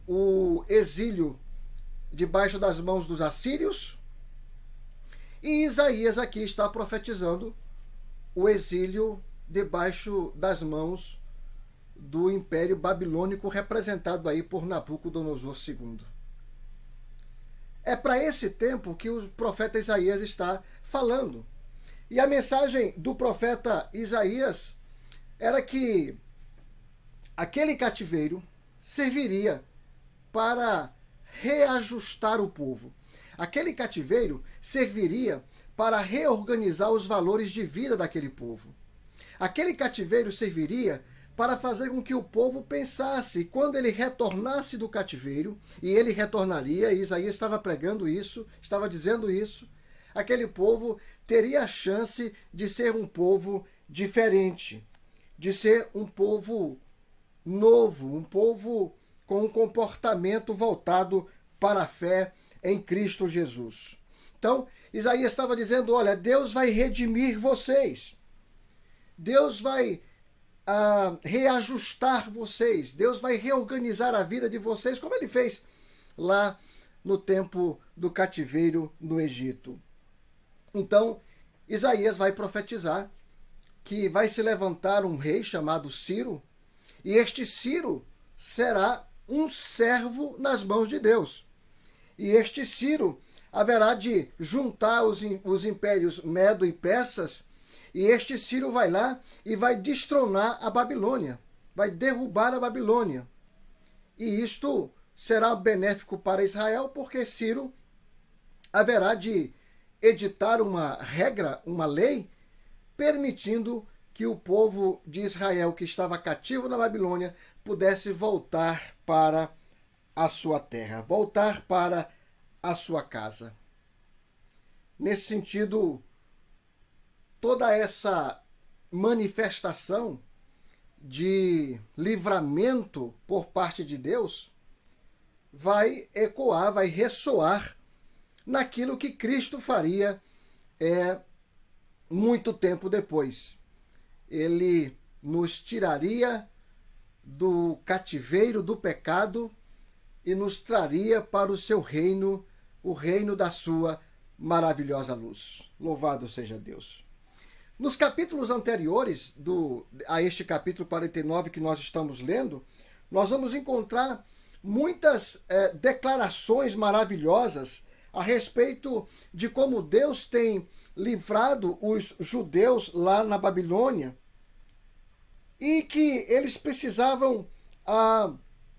o exílio debaixo das mãos dos assírios, e Isaías aqui está profetizando o exílio debaixo das mãos do Império Babilônico, representado aí por Nabucodonosor II. É para esse tempo que o profeta Isaías está falando. E a mensagem do profeta Isaías era que aquele cativeiro serviria para reajustar o povo. Aquele cativeiro serviria para reorganizar os valores de vida daquele povo. Aquele cativeiro serviria para fazer com que o povo pensasse, quando ele retornasse do cativeiro, e ele retornaria, e Isaías estava pregando isso, estava dizendo isso, aquele povo teria a chance de ser um povo diferente, de ser um povo novo, um povo com um comportamento voltado para a fé em Cristo Jesus. Então, Isaías estava dizendo, olha, Deus vai redimir vocês. Deus vai reajustar vocês. Deus vai reorganizar a vida de vocês, como ele fez lá no tempo do cativeiro no Egito. Então, Isaías vai profetizar que vai se levantar um rei chamado Ciro, e este Ciro será um servo nas mãos de Deus. E este Ciro haverá de juntar os impérios Medo e Persas, e este Ciro vai lá e vai destronar a Babilônia, vai derrubar a Babilônia. E isto será benéfico para Israel, porque Ciro haverá de editar uma regra, uma lei, permitindo que o povo de Israel, que estava cativo na Babilônia, pudesse voltar para a sua terra, voltar para a sua casa. Nesse sentido, toda essa manifestação de livramento por parte de Deus vai ecoar, vai ressoar naquilo que Cristo faria muito tempo depois. Ele nos tiraria do cativeiro do pecado e nos traria para o seu reino, o reino da sua maravilhosa luz. Louvado seja Deus. Nos capítulos anteriores a este capítulo 49 que nós estamos lendo, nós vamos encontrar muitas declarações maravilhosas a respeito de como Deus tem livrado os judeus lá na Babilônia e que eles precisavam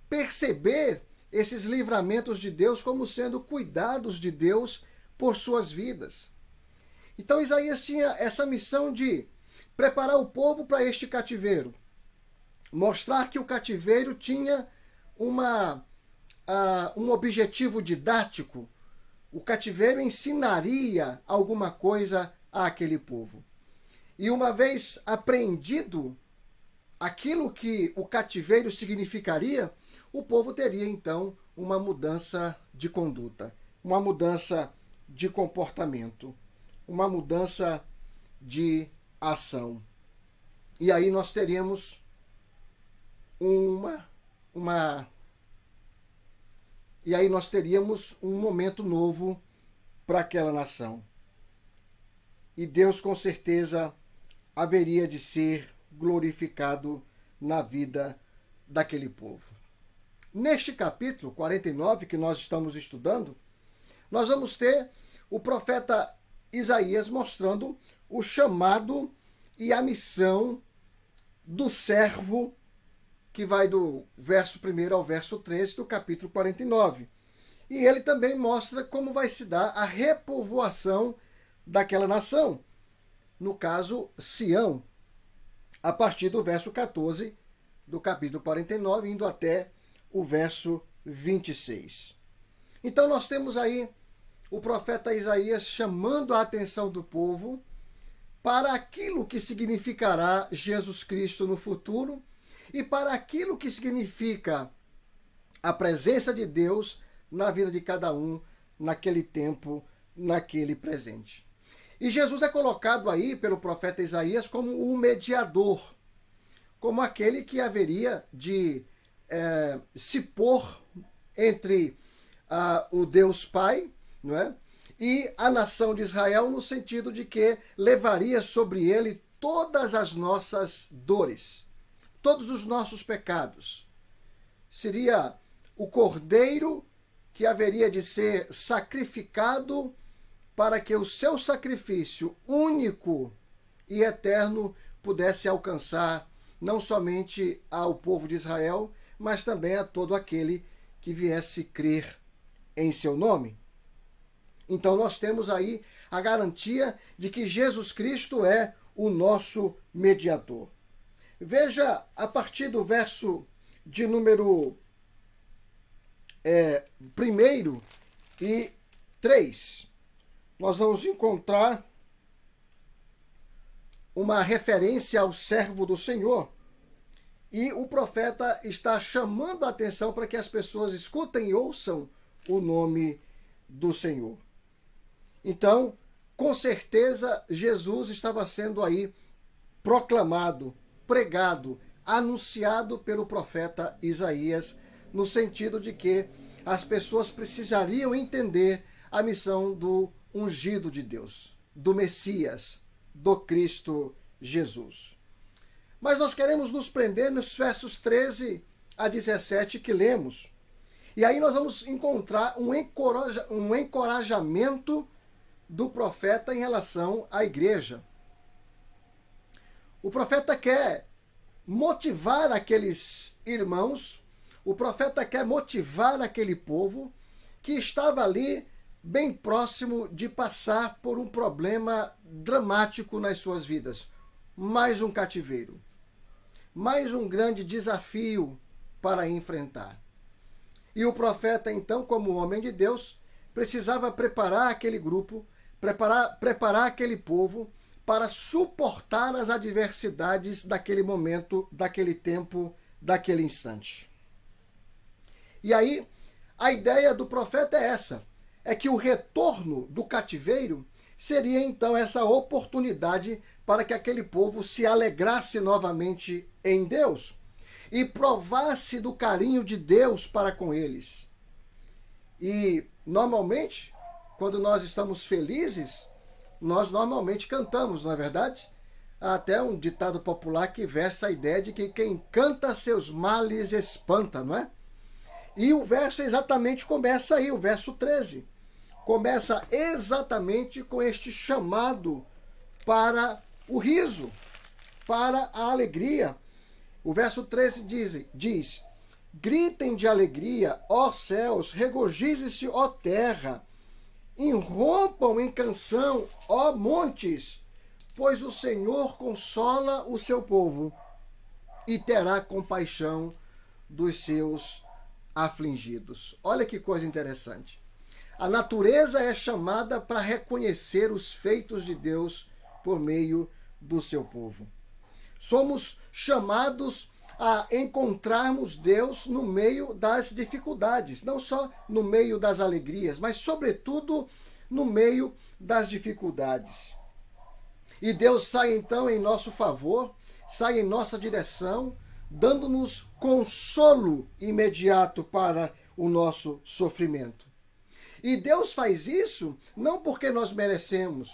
perceber esses livramentos de Deus como sendo cuidados de Deus por suas vidas. Então Isaías tinha essa missão de preparar o povo para este cativeiro, mostrar que o cativeiro tinha um objetivo didático. O cativeiro ensinaria alguma coisa àquele povo. E uma vez apreendido aquilo que o cativeiro significaria, o povo teria então uma mudança de conduta, uma mudança de comportamento, uma mudança de ação. E aí nós teríamos um momento novo para aquela nação. E Deus com certeza haveria de ser glorificado na vida daquele povo. Neste capítulo 49 que nós estamos estudando, nós vamos ter o profeta Isaías mostrando o chamado e a missão do servo, que vai do verso 1 ao verso 13 do capítulo 49. E ele também mostra como vai se dar a repovoação daquela nação, no caso, Sião, a partir do verso 14 do capítulo 49, indo até o verso 26. Então nós temos aí o profeta Isaías chamando a atenção do povo para aquilo que significará Jesus Cristo no futuro e para aquilo que significa a presença de Deus na vida de cada um naquele tempo, naquele presente. E Jesus é colocado aí pelo profeta Isaías como o mediador, como aquele que haveria de se pôr entre o Deus Pai, não é? E a nação de Israel, no sentido de que levaria sobre ele todas as nossas dores, todos os nossos pecados. Seria o cordeiro que haveria de ser sacrificado para que o seu sacrifício único e eterno pudesse alcançar não somente ao povo de Israel, mas também a todo aquele que viesse crer em seu nome. Então nós temos aí a garantia de que Jesus Cristo é o nosso mediador. Veja a partir do verso de número 1 e 3. Nós vamos encontrar uma referência ao servo do Senhor. E o profeta está chamando a atenção para que as pessoas escutem e ouçam o nome do Senhor. Então, com certeza, Jesus estava sendo aí proclamado, pregado, anunciado pelo profeta Isaías, no sentido de que as pessoas precisariam entender a missão do ungido de Deus, do Messias, do Cristo Jesus. Mas nós queremos nos prender nos versos 13 a 17 que lemos. E aí nós vamos encontrar um encorajamento do profeta em relação à igreja. O profeta quer motivar aqueles irmãos, o profeta quer motivar aquele povo que estava ali bem próximo de passar por um problema dramático nas suas vidas. Mais um cativeiro. Mais um grande desafio para enfrentar. E o profeta, então, como homem de Deus, precisava preparar aquele grupo, preparar aquele povo para suportar as adversidades daquele momento, daquele tempo, daquele instante. E aí, a ideia do profeta é essa, é que o retorno do cativeiro seria então essa oportunidade para que aquele povo se alegrasse novamente em Deus e provasse do carinho de Deus para com eles. E, normalmente, quando nós estamos felizes, nós normalmente cantamos, não é verdade? Há até um ditado popular que versa a ideia de que quem canta seus males espanta, não é? E o verso exatamente começa aí, o verso 13. Começa exatamente com este chamado para o riso, para a alegria. O verso 13 diz: gritem de alegria, ó céus, regozije-se, ó terra, irrompam em canção, ó montes, pois o Senhor consola o seu povo e terá compaixão dos seus afligidos. Olha que coisa interessante. A natureza é chamada para reconhecer os feitos de Deus por meio do seu povo. Somos chamados a encontrarmos Deus no meio das dificuldades, não só no meio das alegrias, mas sobretudo no meio das dificuldades. E Deus sai então em nosso favor, sai em nossa direção, dando-nos consolo imediato para o nosso sofrimento. E Deus faz isso não porque nós merecemos,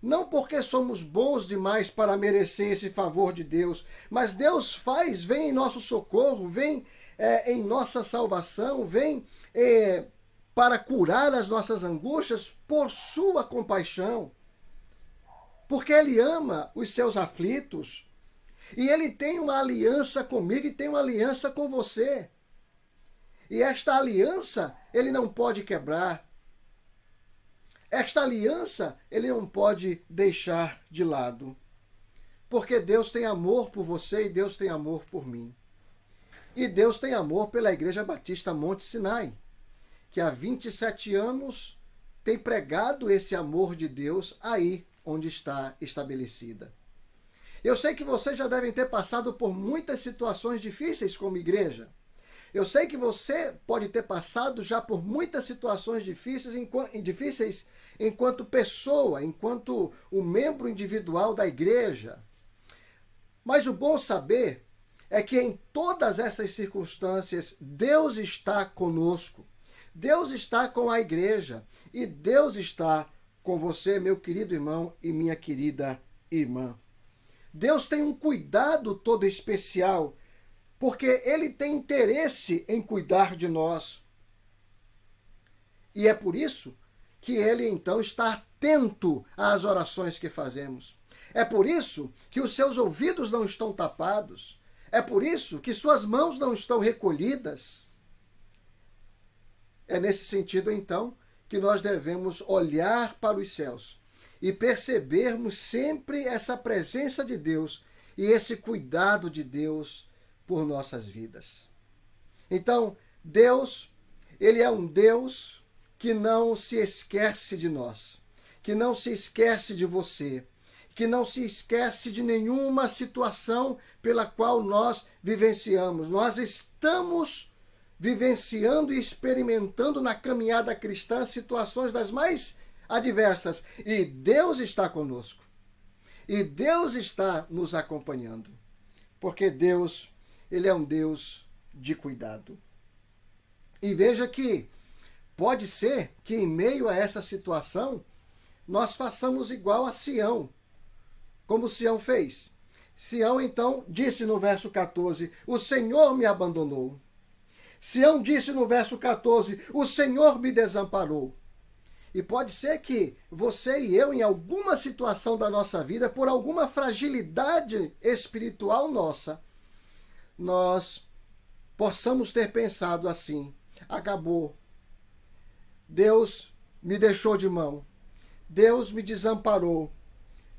não porque somos bons demais para merecer esse favor de Deus, mas Deus faz, vem em nosso socorro, vem em nossa salvação, vem para curar as nossas angústias por sua compaixão, porque Ele ama os seus aflitos, e Ele tem uma aliança comigo e tem uma aliança com você. E esta aliança Ele não pode quebrar. Esta aliança Ele não pode deixar de lado. Porque Deus tem amor por você e Deus tem amor por mim. E Deus tem amor pela Igreja Batista Monte Sinai, que há 27 anos tem pregado esse amor de Deus aí onde está estabelecida. Eu sei que vocês já devem ter passado por muitas situações difíceis como igreja. Eu sei que você pode ter passado já por muitas situações difíceis enquanto pessoa, enquanto o membro individual da igreja. Mas o bom saber é que em todas essas circunstâncias, Deus está conosco. Deus está com a igreja. E Deus está com você, meu querido irmão e minha querida irmã. Deus tem um cuidado todo especial, porque Ele tem interesse em cuidar de nós. E é por isso que Ele, então, está atento às orações que fazemos. É por isso que os seus ouvidos não estão tapados. É por isso que suas mãos não estão recolhidas. É nesse sentido, então, que nós devemos olhar para os céus e percebermos sempre essa presença de Deus e esse cuidado de Deus por nossas vidas. Então, Deus, Ele é um Deus que não se esquece de nós, que não se esquece de você, que não se esquece de nenhuma situação pela qual nós vivenciamos. Nós estamos vivenciando e experimentando na caminhada cristã situações das mais adversas. E Deus está conosco. E Deus está nos acompanhando. Porque Deus, Ele é um Deus de cuidado. E veja que pode ser que em meio a essa situação nós façamos igual a Sião, como Sião fez. Sião então disse no verso 14, o Senhor me abandonou. Sião disse no verso 14, o Senhor me desamparou. E pode ser que você e eu, em alguma situação da nossa vida, por alguma fragilidade espiritual nossa, nós possamos ter pensado assim, acabou. Deus me deixou de mão. Deus me desamparou.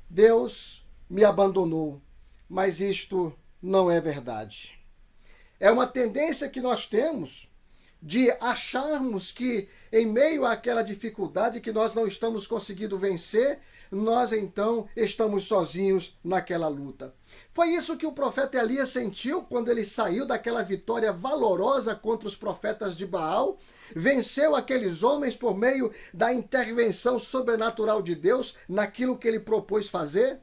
Deus me abandonou. Mas isto não é verdade. É uma tendência que nós temos de acharmos que em meio àquela dificuldade que nós não estamos conseguindo vencer, nós então estamos sozinhos naquela luta. Foi isso que o profeta Elias sentiu quando ele saiu daquela vitória valorosa contra os profetas de Baal, venceu aqueles homens por meio da intervenção sobrenatural de Deus naquilo que ele propôs fazer.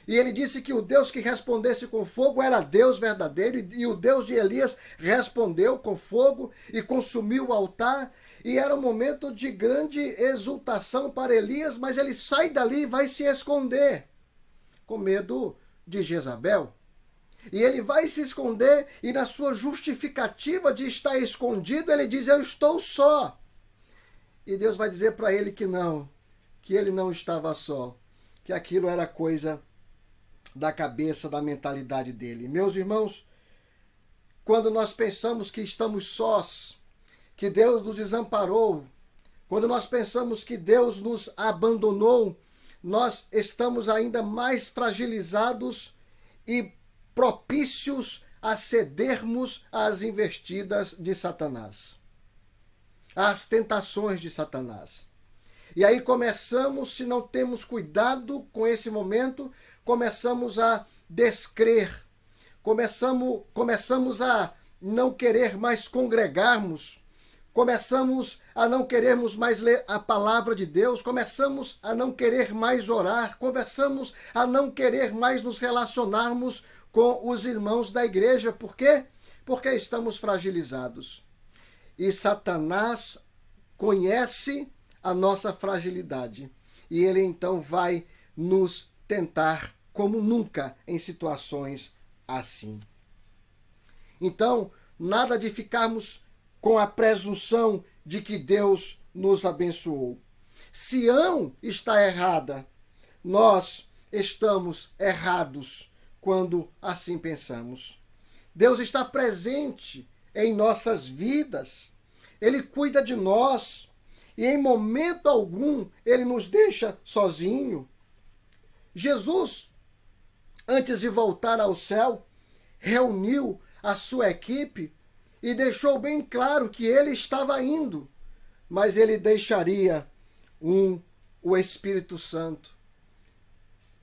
E ele disse que o Deus que respondesse com fogo era Deus verdadeiro, e o Deus de Elias respondeu com fogo e consumiu o altar. E era um momento de grande exultação para Elias, mas ele sai dali e vai se esconder, com medo de Jezabel. E ele vai se esconder, e na sua justificativa de estar escondido, ele diz, eu estou só. E Deus vai dizer para ele que não, que ele não estava só, que aquilo era coisa da cabeça, da mentalidade dele. Meus irmãos, quando nós pensamos que estamos sós, que Deus nos desamparou, quando nós pensamos que Deus nos abandonou, nós estamos ainda mais fragilizados e propícios a cedermos às investidas de Satanás, às tentações de Satanás. E aí começamos, se não temos cuidado com esse momento, começamos a descrer, começamos a não querer mais congregarmos, começamos a não querermos mais ler a palavra de Deus, começamos a não querer mais orar, começamos a não querer mais nos relacionarmos com os irmãos da igreja. Por quê? Porque estamos fragilizados. E Satanás conhece a nossa fragilidade. E ele então vai nos tentar como nunca em situações assim. Então, nada de ficarmos com a presunção de que Deus nos abençoou. Sião está errada. Nós estamos errados quando assim pensamos. Deus está presente em nossas vidas. Ele cuida de nós. E em momento algum ele nos deixa sozinho. Jesus, antes de voltar ao céu, reuniu a sua equipe e deixou bem claro que ele estava indo, mas ele deixaria o Espírito Santo,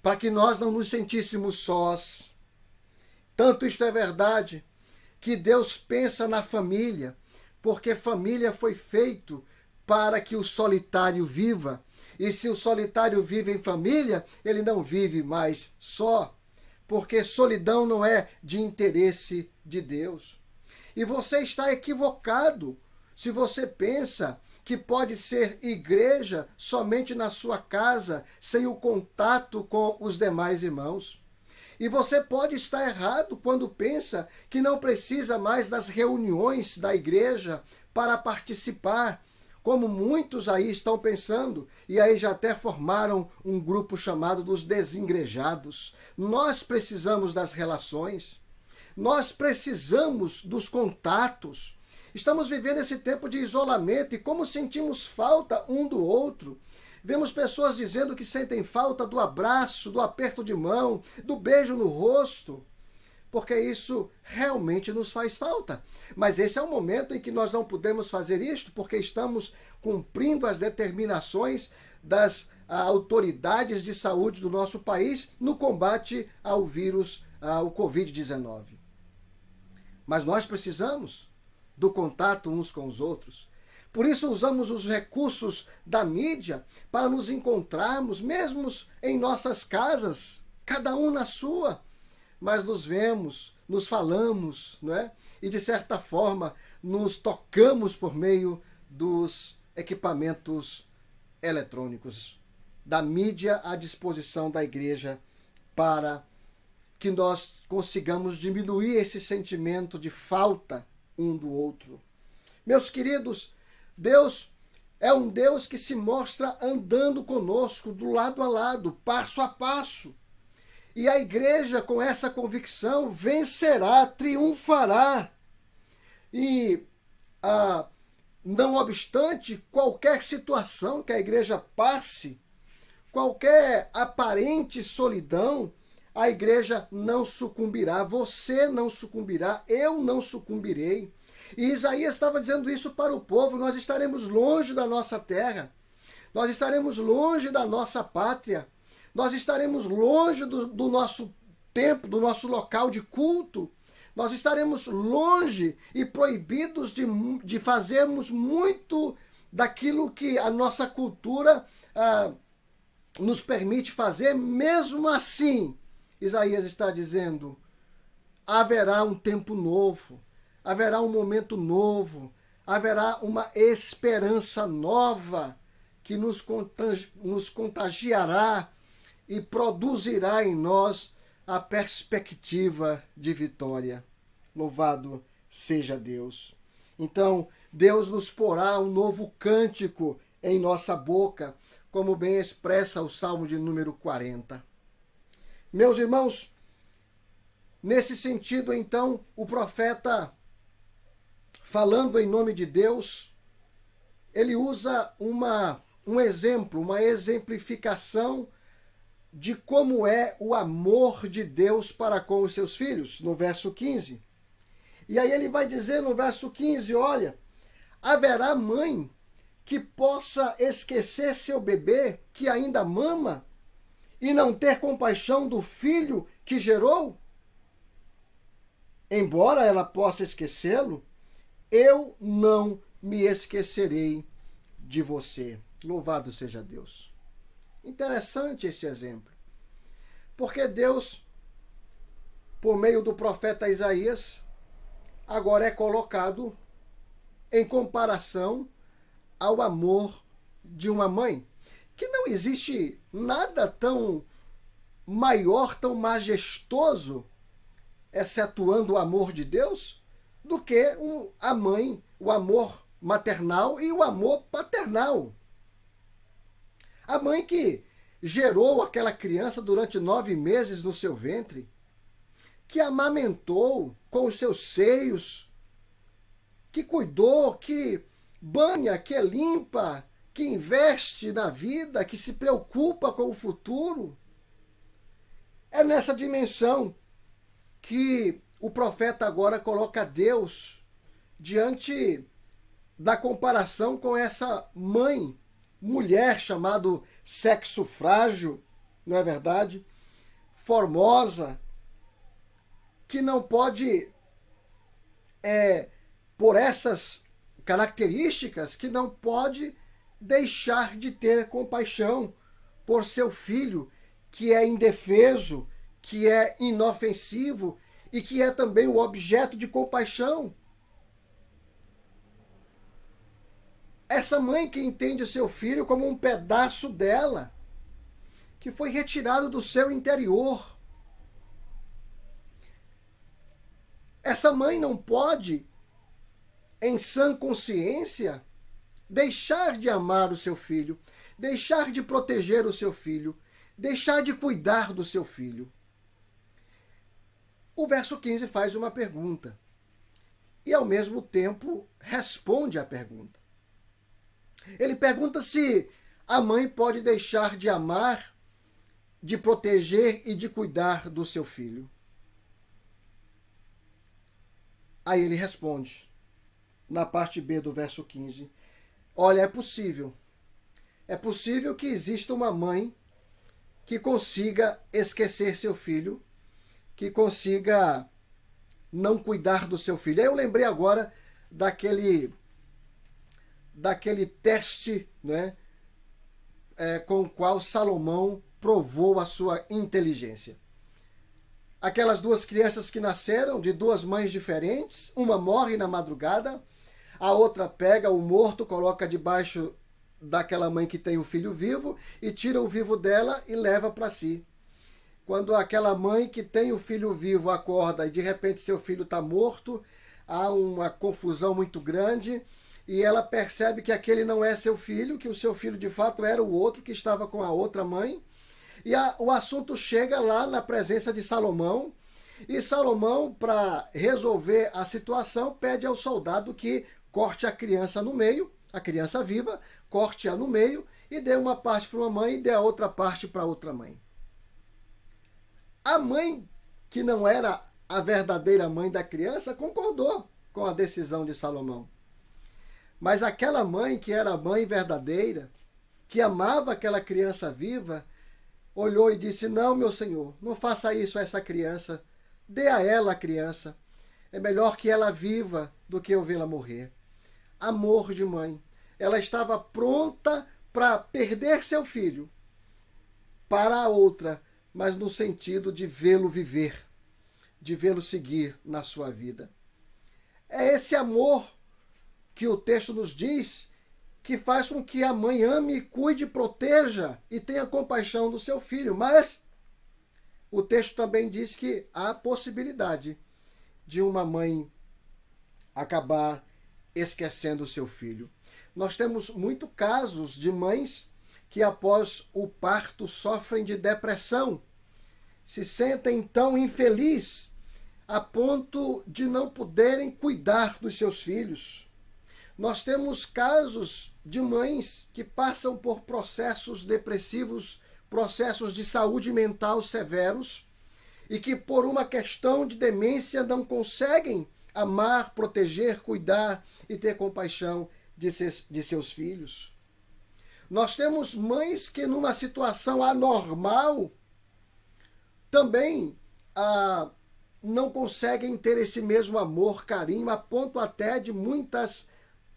para que nós não nos sentíssemos sós. Tanto isto é verdade, que Deus pensa na família, porque família foi feito para que o solitário viva. E se o solitário vive em família, ele não vive mais só, porque solidão não é de interesse de Deus. E você está equivocado se você pensa que pode ser igreja somente na sua casa, sem o contato com os demais irmãos. E você pode estar errado quando pensa que não precisa mais das reuniões da igreja para participar, como muitos aí estão pensando, e aí já até formaram um grupo chamado dos desengrejados. Nós precisamos das relações, nós precisamos dos contatos. Estamos vivendo esse tempo de isolamento e como sentimos falta um do outro. Vemos pessoas dizendo que sentem falta do abraço, do aperto de mão, do beijo no rosto, porque isso realmente nos faz falta. Mas esse é o momento em que nós não podemos fazer isto, porque estamos cumprindo as determinações das autoridades de saúde do nosso país no combate ao vírus, ao Covid-19. Mas nós precisamos do contato uns com os outros. Por isso usamos os recursos da mídia para nos encontrarmos, mesmo em nossas casas, cada um na sua, mas nos vemos, nos falamos, não é? E de certa forma nos tocamos por meio dos equipamentos eletrônicos, da mídia à disposição da igreja, para que nós consigamos diminuir esse sentimento de falta um do outro. Meus queridos, Deus é um Deus que se mostra andando conosco, do lado a lado, passo a passo. E a igreja, com essa convicção, vencerá, triunfará. E, não obstante qualquer situação que a igreja passe, qualquer aparente solidão, a igreja não sucumbirá, você não sucumbirá, eu não sucumbirei. E Isaías estava dizendo isso para o povo: nós estaremos longe da nossa terra, nós estaremos longe da nossa pátria, nós estaremos longe do nosso templo, do nosso local de culto, nós estaremos longe e proibidos de fazermos muito daquilo que a nossa cultura nos permite fazer. Mesmo assim, Isaías está dizendo, haverá um tempo novo, haverá um momento novo, haverá uma esperança nova que nos contagiará e produzirá em nós a perspectiva de vitória. Louvado seja Deus. Então, Deus nos porá um novo cântico em nossa boca, como bem expressa o Salmo de número 40. Meus irmãos, nesse sentido, então, o profeta, falando em nome de Deus, ele usa um exemplo, uma exemplificação de como é o amor de Deus para com os seus filhos. No verso 15, E aí ele vai dizer no verso 15, olha, haverá mãe que possa esquecer seu bebê que ainda mama e não ter compaixão do filho que gerou? Embora ela possa esquecê-lo, eu não me esquecerei de você. Louvado seja Deus. Interessante esse exemplo. Porque Deus, por meio do profeta Isaías, agora é colocado em comparação ao amor de uma mãe. Que não existe nada tão maior, tão majestoso, excetuando o amor de Deus, do que a mãe, o amor maternal e o amor paternal. A mãe que gerou aquela criança durante 9 meses no seu ventre, que amamentou com os seus seios, que cuidou, que banha, que limpa, que investe na vida, que se preocupa com o futuro. É nessa dimensão que o profeta agora coloca Deus diante da comparação com essa mãe, mulher chamado sexo frágil, não é verdade? Formosa, que não pode, por essas características, que não pode deixar de ter compaixão por seu filho, que é indefeso, que é inofensivo e que é também o objeto de compaixão. Essa mãe que entende o seu filho como um pedaço dela, que foi retirado do seu interior. Essa mãe não pode, em sã consciência, deixar de amar o seu filho, deixar de proteger o seu filho, deixar de cuidar do seu filho. O verso 15 faz uma pergunta e, ao mesmo tempo, responde à pergunta. Ele pergunta se a mãe pode deixar de amar, de proteger e de cuidar do seu filho. Aí ele responde, na parte B do verso 15, olha, é possível. É possível que exista uma mãe que consiga esquecer seu filho, que consiga não cuidar do seu filho. Aí eu lembrei agora daquele teste, né, com o qual Salomão provou a sua inteligência. Aquelas 2 crianças que nasceram de 2 mães diferentes, uma morre na madrugada, a outra pega o morto, coloca debaixo daquela mãe que tem o filho vivo e tira o vivo dela e leva para si. Quando aquela mãe que tem o filho vivo acorda e de repente seu filho está morto, há uma confusão muito grande e ela percebe que aquele não é seu filho, que o seu filho de fato era o outro que estava com a outra mãe. E o assunto chega lá na presença de Salomão, e Salomão, para resolver a situação, pede ao soldado que corte a criança no meio, a criança viva, corte-a no meio e dê uma parte para uma mãe e dê a outra parte para outra mãe. A mãe, que não era a verdadeira mãe da criança, concordou com a decisão de Salomão. Mas aquela mãe que era a mãe verdadeira, que amava aquela criança viva, olhou e disse, não, meu senhor, não faça isso a essa criança, dê a ela a criança. É melhor que ela viva do que eu vê-la morrer. Amor de mãe. Ela estava pronta para perder seu filho para a outra, mas no sentido de vê-lo viver, de vê-lo seguir na sua vida. É esse amor que o texto nos diz que faz com que a mãe ame, cuide, proteja e tenha compaixão do seu filho. Mas o texto também diz que há a possibilidade de uma mãe acabar esquecendo o seu filho. Nós temos muitos casos de mães que após o parto sofrem de depressão, se sentem tão infelizes a ponto de não poderem cuidar dos seus filhos. Nós temos casos de mães que passam por processos depressivos, processos de saúde mental severos, e que por uma questão de demência não conseguem amar, proteger, cuidar e ter compaixão de seus filhos. Nós temos mães que, numa situação anormal, também não conseguem ter esse mesmo amor, carinho, a ponto até de muitas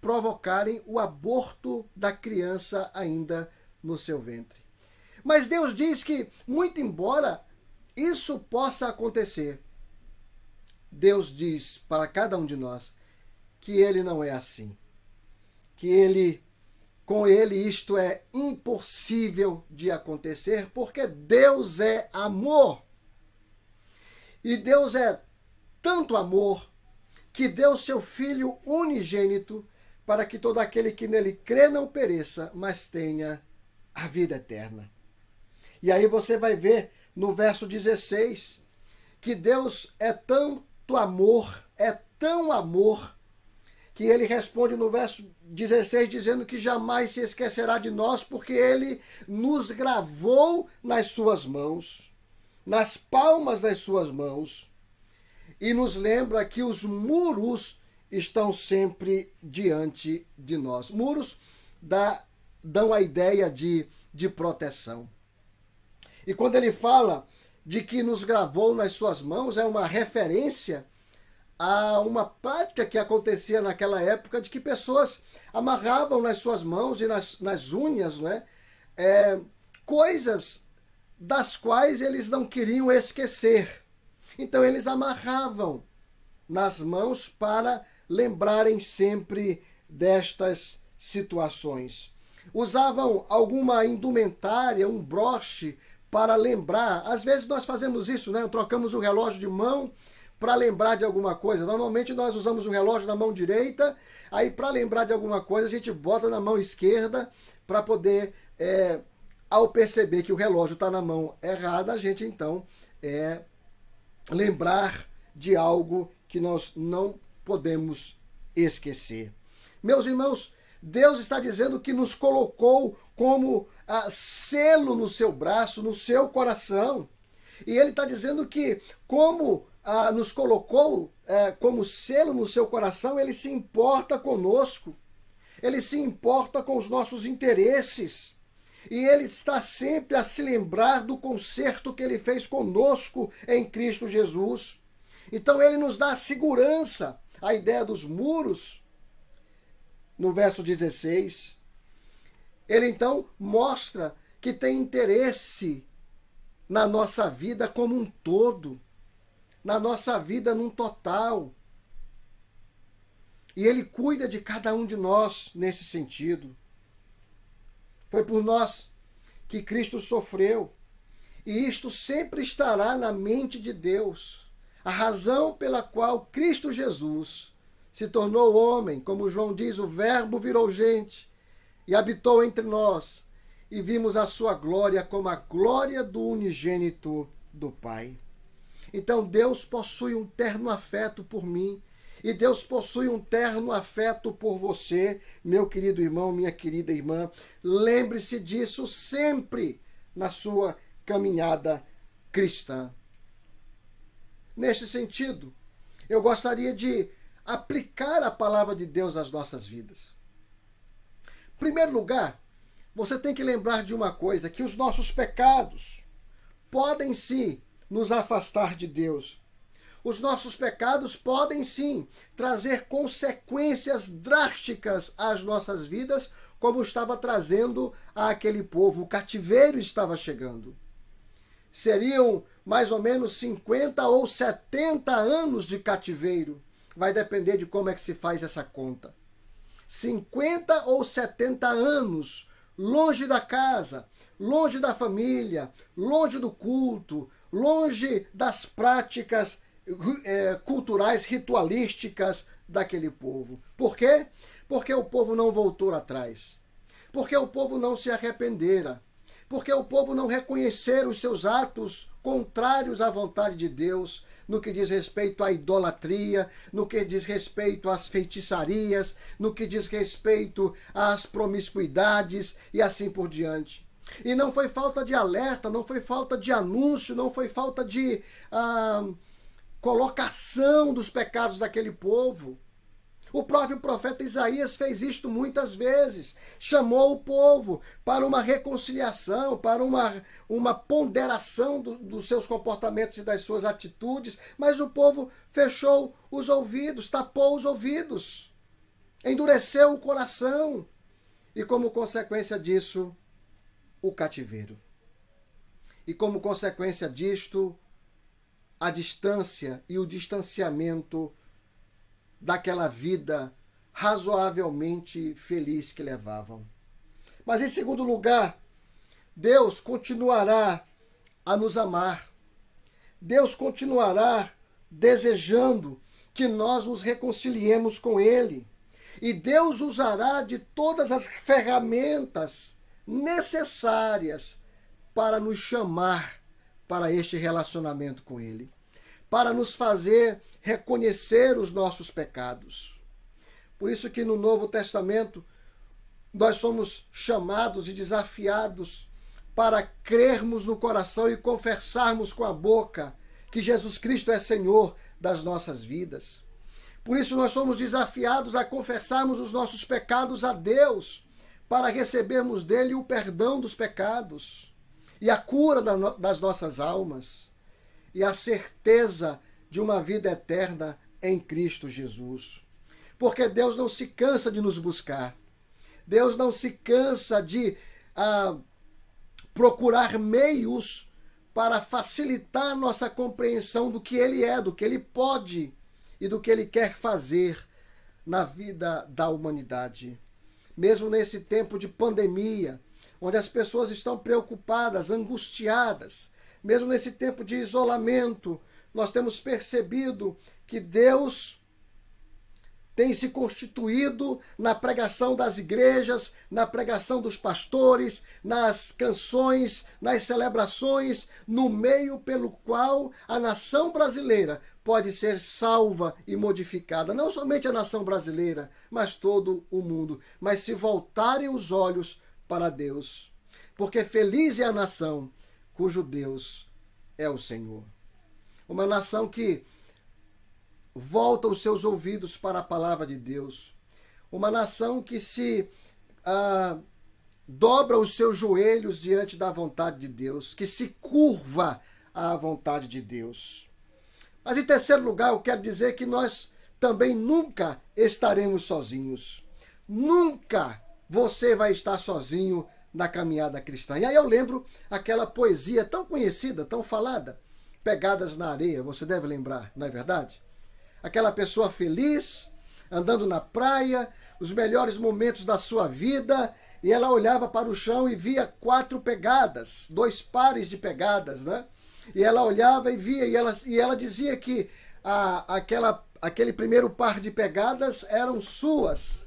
provocarem o aborto da criança ainda no seu ventre. Mas Deus diz que, muito embora isso possa acontecer, Deus diz para cada um de nós que Ele não é assim. Que com Ele isto é impossível de acontecer, porque Deus é amor. E Deus é tanto amor que deu seu Filho unigênito para que todo aquele que nele crê não pereça, mas tenha a vida eterna. E aí você vai ver no verso 16 que Deus é tanto amor, é tão amor, que ele responde no verso 16 dizendo que jamais se esquecerá de nós, porque ele nos gravou nas suas mãos, nas palmas das suas mãos, e nos lembra que os muros estão sempre diante de nós. Muros dão a ideia de proteção. E quando ele fala de que nos gravou nas suas mãos, é uma referência a uma prática que acontecia naquela época, de que pessoas amarravam nas suas mãos e nas unhas, não é? Coisas das quais eles não queriam esquecer. Então eles amarravam nas mãos para lembrarem sempre destas situações. Usavam alguma indumentária, um broche, para lembrar. Às vezes nós fazemos isso, né? Trocamos o relógio de mão para lembrar de alguma coisa. Normalmente nós usamos o relógio na mão direita, aí para lembrar de alguma coisa a gente bota na mão esquerda para poder, ao perceber que o relógio está na mão errada, a gente então lembrar de algo que nós não podemos esquecer. Meus irmãos, Deus está dizendo que nos colocou como selo no seu braço, no seu coração. E Ele está dizendo que, como nos colocou como selo no seu coração, Ele se importa conosco. Ele se importa com os nossos interesses. E Ele está sempre a se lembrar do concerto que Ele fez conosco em Cristo Jesus. Então Ele nos dá segurança. A ideia dos muros, no verso 16, Ele então mostra que tem interesse na nossa vida como um todo, na nossa vida num total. E Ele cuida de cada um de nós nesse sentido. Foi por nós que Cristo sofreu, e isto sempre estará na mente de Deus. A razão pela qual Cristo Jesus se tornou homem, como João diz, o Verbo virou gente e habitou entre nós, e vimos a sua glória como a glória do unigênito do Pai. Então Deus possui um terno afeto por mim, e Deus possui um terno afeto por você, meu querido irmão, minha querida irmã. Lembre-se disso sempre na sua caminhada cristã. Neste sentido, eu gostaria de aplicar a palavra de Deus às nossas vidas. Em primeiro lugar, você tem que lembrar de uma coisa, que os nossos pecados podem sim nos afastar de Deus. Os nossos pecados podem sim trazer consequências drásticas às nossas vidas, como estava trazendo àquele povo. O cativeiro estava chegando. Seriam mais ou menos 50 ou 70 anos de cativeiro. Vai depender de como é que se faz essa conta. 50 ou 70 anos longe da casa, longe da família, longe do culto, longe das práticas culturais, ritualísticas daquele povo. Por quê? Porque o povo não voltou atrás. Porque o povo não se arrependera. Porque o povo não reconhecera os seus atos contrários à vontade de Deus, no que diz respeito à idolatria, no que diz respeito às feitiçarias, no que diz respeito às promiscuidades e assim por diante. E não foi falta de alerta, não foi falta de anúncio, não foi falta de colocação dos pecados daquele povo. O próprio profeta Isaías fez isto muitas vezes. Chamou o povo para uma reconciliação, para uma ponderação dos seus comportamentos e das suas atitudes, mas o povo fechou os ouvidos, tapou os ouvidos, endureceu o coração e, como consequência disso, o cativeiro. E como consequência disto, a distância e o distanciamento daquela vida razoavelmente feliz que levavam. Mas, em segundo lugar, Deus continuará a nos amar. Deus continuará desejando que nós nos reconciliemos com Ele. E Deus usará de todas as ferramentas necessárias para nos chamar para este relacionamento com Ele, para nos fazer reconhecer os nossos pecados. Por isso que no Novo Testamento nós somos chamados e desafiados para crermos no coração e confessarmos com a boca que Jesus Cristo é Senhor das nossas vidas. Por isso nós somos desafiados a confessarmos os nossos pecados a Deus, para recebermos dele o perdão dos pecados e a cura das nossas almas e a certeza de uma vida eterna em Cristo Jesus. Porque Deus não se cansa de nos buscar. Deus não se cansa de procurar meios para facilitar nossa compreensão do que Ele é, do que Ele pode e do que Ele quer fazer na vida da humanidade. Mesmo nesse tempo de pandemia, onde as pessoas estão preocupadas, angustiadas, mesmo nesse tempo de isolamento, nós temos percebido que Deus tem se constituído na pregação das igrejas, na pregação dos pastores, nas canções, nas celebrações, no meio pelo qual a nação brasileira pode ser salva e modificada. Não somente a nação brasileira, mas todo o mundo. Mas se voltarem os olhos para Deus, porque feliz é a nação cujo Deus é o Senhor. Uma nação que volta os seus ouvidos para a palavra de Deus. Uma nação que se dobra os seus joelhos diante da vontade de Deus, que se curva à vontade de Deus. Mas em terceiro lugar, eu quero dizer que nós também nunca estaremos sozinhos. Nunca você vai estar sozinho na caminhada cristã. E aí eu lembro aquela poesia tão conhecida, tão falada, Pegadas na Areia, você deve lembrar, não é verdade? Aquela pessoa feliz, andando na praia, os melhores momentos da sua vida, e ela olhava para o chão e via 4 pegadas, 2 pares de pegadas, né? E ela olhava e via, e ela dizia que aquele primeiro par de pegadas eram suas.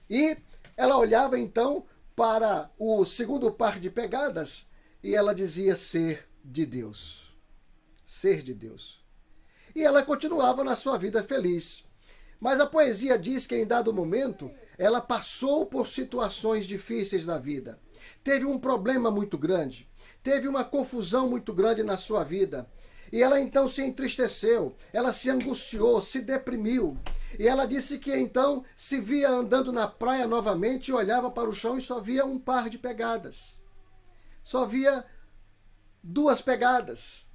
E ela olhava então para o segundo par de pegadas e ela dizia ser de Deus. Ser de Deus. E ela continuava na sua vida feliz. Mas a poesia diz que em dado momento ela passou por situações difíceis da vida. Teve um problema muito grande. Teve uma confusão muito grande na sua vida. E ela então se entristeceu, ela se angustiou, se deprimiu. E ela disse que então se via andando na praia novamente e olhava para o chão e só via um par de pegadas. Só via 2 pegadas.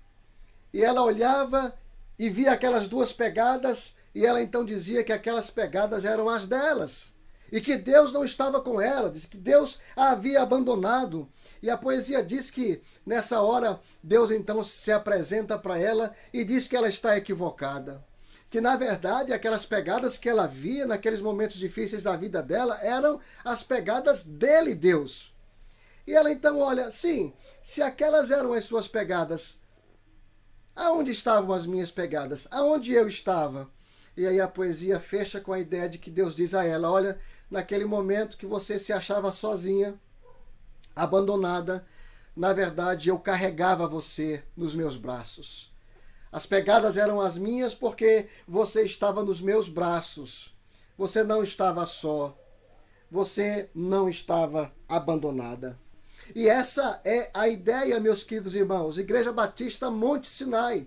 E ela olhava e via aquelas 2 pegadas e ela então dizia que aquelas pegadas eram as delas. E que Deus não estava com ela, disse que Deus a havia abandonado. E a poesia diz que nessa hora Deus então se apresenta para ela e diz que ela está equivocada. Que na verdade aquelas pegadas que ela via naqueles momentos difíceis da vida dela eram as pegadas dele, Deus. E ela então olha, sim, se aquelas eram as suas pegadas, aonde estavam as minhas pegadas? Aonde eu estava? E aí a poesia fecha com a ideia de que Deus diz a ela, olha, naquele momento que você se achava sozinha, abandonada, na verdade eu carregava você nos meus braços. As pegadas eram as minhas porque você estava nos meus braços. Você não estava só. Você não estava abandonada. E essa é a ideia, meus queridos irmãos. Igreja Batista Monte Sinai.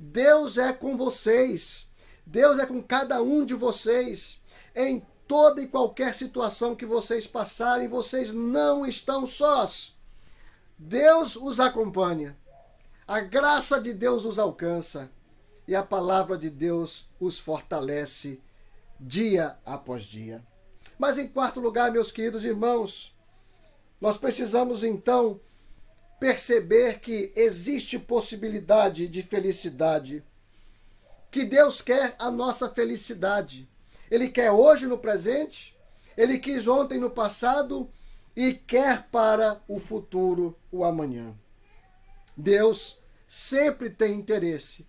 Deus é com vocês. Deus é com cada um de vocês. Em toda e qualquer situação que vocês passarem, vocês não estão sós. Deus os acompanha. A graça de Deus os alcança. E a palavra de Deus os fortalece dia após dia. Mas em quarto lugar, meus queridos irmãos, nós precisamos então perceber que existe possibilidade de felicidade. Que Deus quer a nossa felicidade. Ele quer hoje no presente, Ele quis ontem no passado e quer para o futuro, o amanhã. Deus sempre tem interesse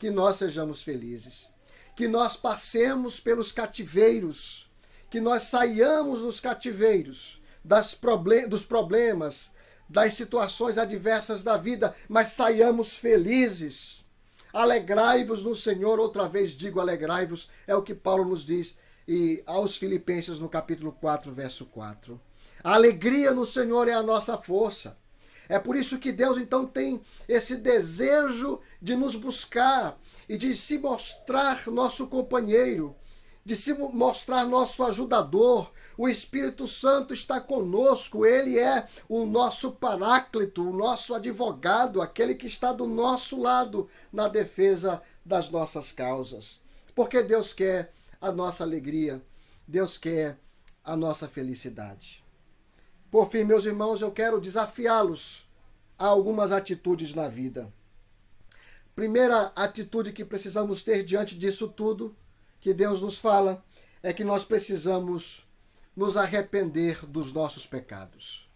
que nós sejamos felizes, que nós passemos pelos cativeiros, que nós saiamos dos cativeiros, dos problemas, das situações adversas da vida, mas saiamos felizes. Alegrai-vos no Senhor, outra vez digo alegrai-vos, é o que Paulo nos diz aos Filipenses no capítulo 4, verso 4. A alegria no Senhor é a nossa força. É por isso que Deus então tem esse desejo de nos buscar e de se mostrar nosso companheiro, de se mostrar nosso ajudador. O Espírito Santo está conosco, ele é o nosso paráclito, o nosso advogado, aquele que está do nosso lado na defesa das nossas causas. Porque Deus quer a nossa alegria, Deus quer a nossa felicidade. Por fim, meus irmãos, eu quero desafiá-los a algumas atitudes na vida. Primeira atitude que precisamos ter diante disso tudo que Deus nos fala é que nós precisamos nos arrepender dos nossos pecados.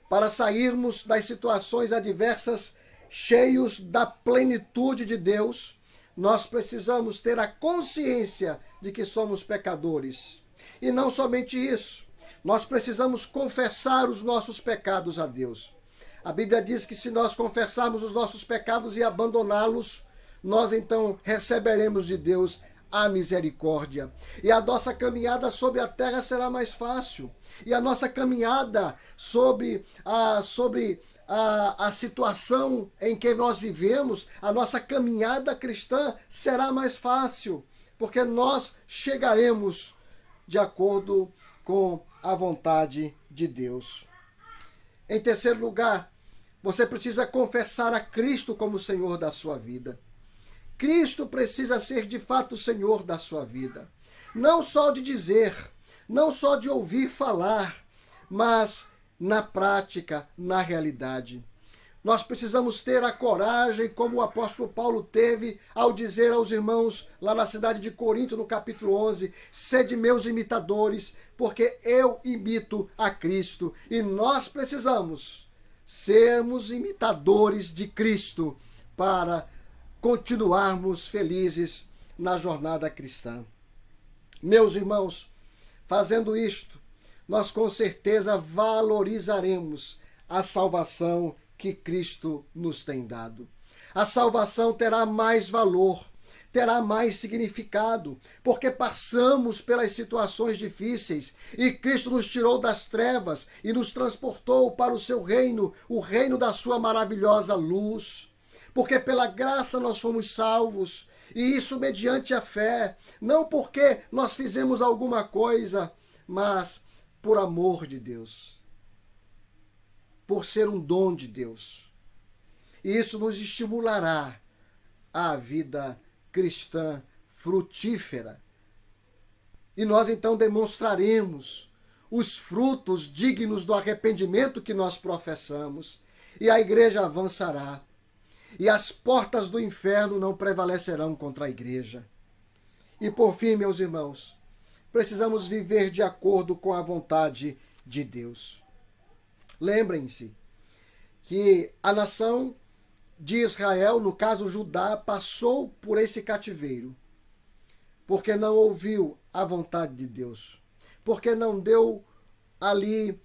Para sairmos das situações adversas cheios da plenitude de Deus, nós precisamos ter a consciência de que somos pecadores. E não somente isso, nós precisamos confessar os nossos pecados a Deus. A Bíblia diz que se nós confessarmos os nossos pecados e abandoná-los, nós então receberemos de Deus a misericórdia. E a nossa caminhada sobre a terra será mais fácil. E a nossa caminhada sobre a situação em que nós vivemos, a nossa caminhada cristã será mais fácil, porque nós chegaremos de acordo com a vontade de Deus. Em terceiro lugar, você precisa confessar a Cristo como Senhor da sua vida. Cristo precisa ser de fato o Senhor da sua vida. Não só de dizer, não só de ouvir falar, mas na prática, na realidade. Nós precisamos ter a coragem, como o apóstolo Paulo teve, ao dizer aos irmãos lá na cidade de Corinto, no capítulo 11, sede meus imitadores, porque eu imito a Cristo. E nós precisamos sermos imitadores de Cristo para continuarmos felizes na jornada cristã. Meus irmãos, fazendo isto, nós com certeza valorizaremos a salvação que Cristo nos tem dado. A salvação terá mais valor, terá mais significado, porque passamos pelas situações difíceis e Cristo nos tirou das trevas e nos transportou para o seu reino, o reino da sua maravilhosa luz. Porque pela graça nós fomos salvos, e isso mediante a fé, não porque nós fizemos alguma coisa, mas por amor de Deus, por ser um dom de Deus. E isso nos estimulará à vida cristã frutífera. E nós então demonstraremos os frutos dignos do arrependimento que nós professamos, e a igreja avançará. E as portas do inferno não prevalecerão contra a igreja. E por fim, meus irmãos, precisamos viver de acordo com a vontade de Deus. Lembrem-se que a nação de Israel, no caso Judá, passou por esse cativeiro, porque não ouviu a vontade de Deus, porque não deu ali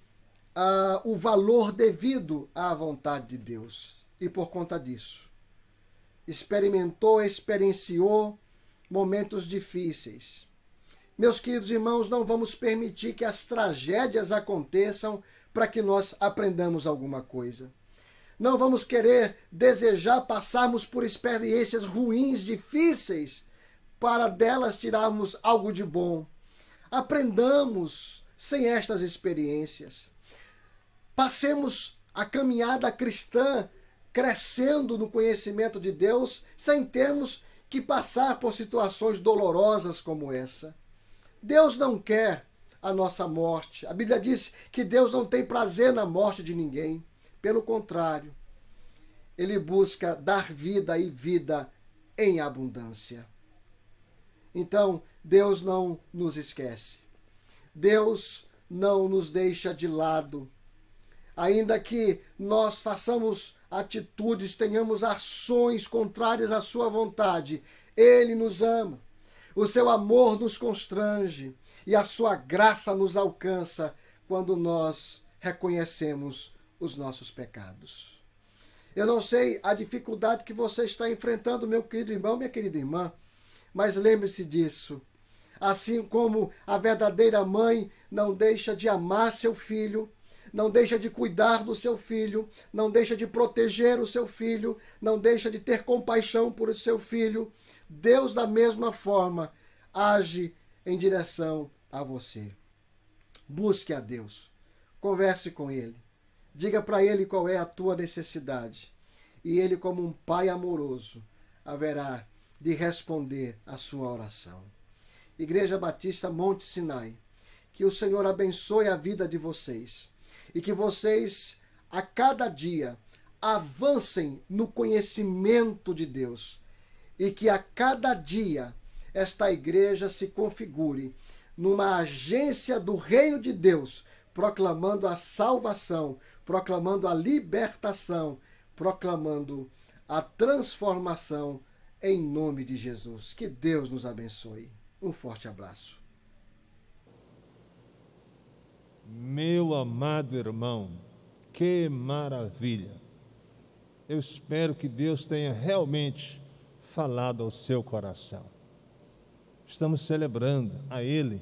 o valor devido à vontade de Deus. E por conta disso, experienciou momentos difíceis. Meus queridos irmãos, não vamos permitir que as tragédias aconteçam para que nós aprendamos alguma coisa. Não vamos querer desejar passarmos por experiências ruins, difíceis, para delas tirarmos algo de bom. Aprendamos sem estas experiências. Passemos a caminhada cristã crescendo no conhecimento de Deus sem termos que passar por situações dolorosas como essa. Deus não quer a nossa morte. A Bíblia diz que Deus não tem prazer na morte de ninguém. Pelo contrário, Ele busca dar vida e vida em abundância. Então, Deus não nos esquece. Deus não nos deixa de lado. Ainda que nós façamos atitudes, tenhamos ações contrárias à sua vontade, Ele nos ama. O seu amor nos constrange e a sua graça nos alcança quando nós reconhecemos os nossos pecados. Eu não sei a dificuldade que você está enfrentando, meu querido irmão, minha querida irmã, mas lembre-se disso. Assim como a verdadeira mãe não deixa de amar seu filho, não deixa de cuidar do seu filho, não deixa de proteger o seu filho, não deixa de ter compaixão por o seu filho, Deus, da mesma forma, age em direção a você. Busque a Deus, converse com Ele, diga para Ele qual é a tua necessidade, e Ele, como um Pai amoroso, haverá de responder a sua oração. Igreja Batista Monte Sinai, que o Senhor abençoe a vida de vocês e que vocês, a cada dia, avancem no conhecimento de Deus e que a cada dia esta igreja se configure numa agência do reino de Deus, proclamando a salvação, proclamando a libertação, proclamando a transformação em nome de Jesus. Que Deus nos abençoe. Um forte abraço. Meu amado irmão, que maravilha! Eu espero que Deus tenha realmente falado ao seu coração. Estamos celebrando a Ele,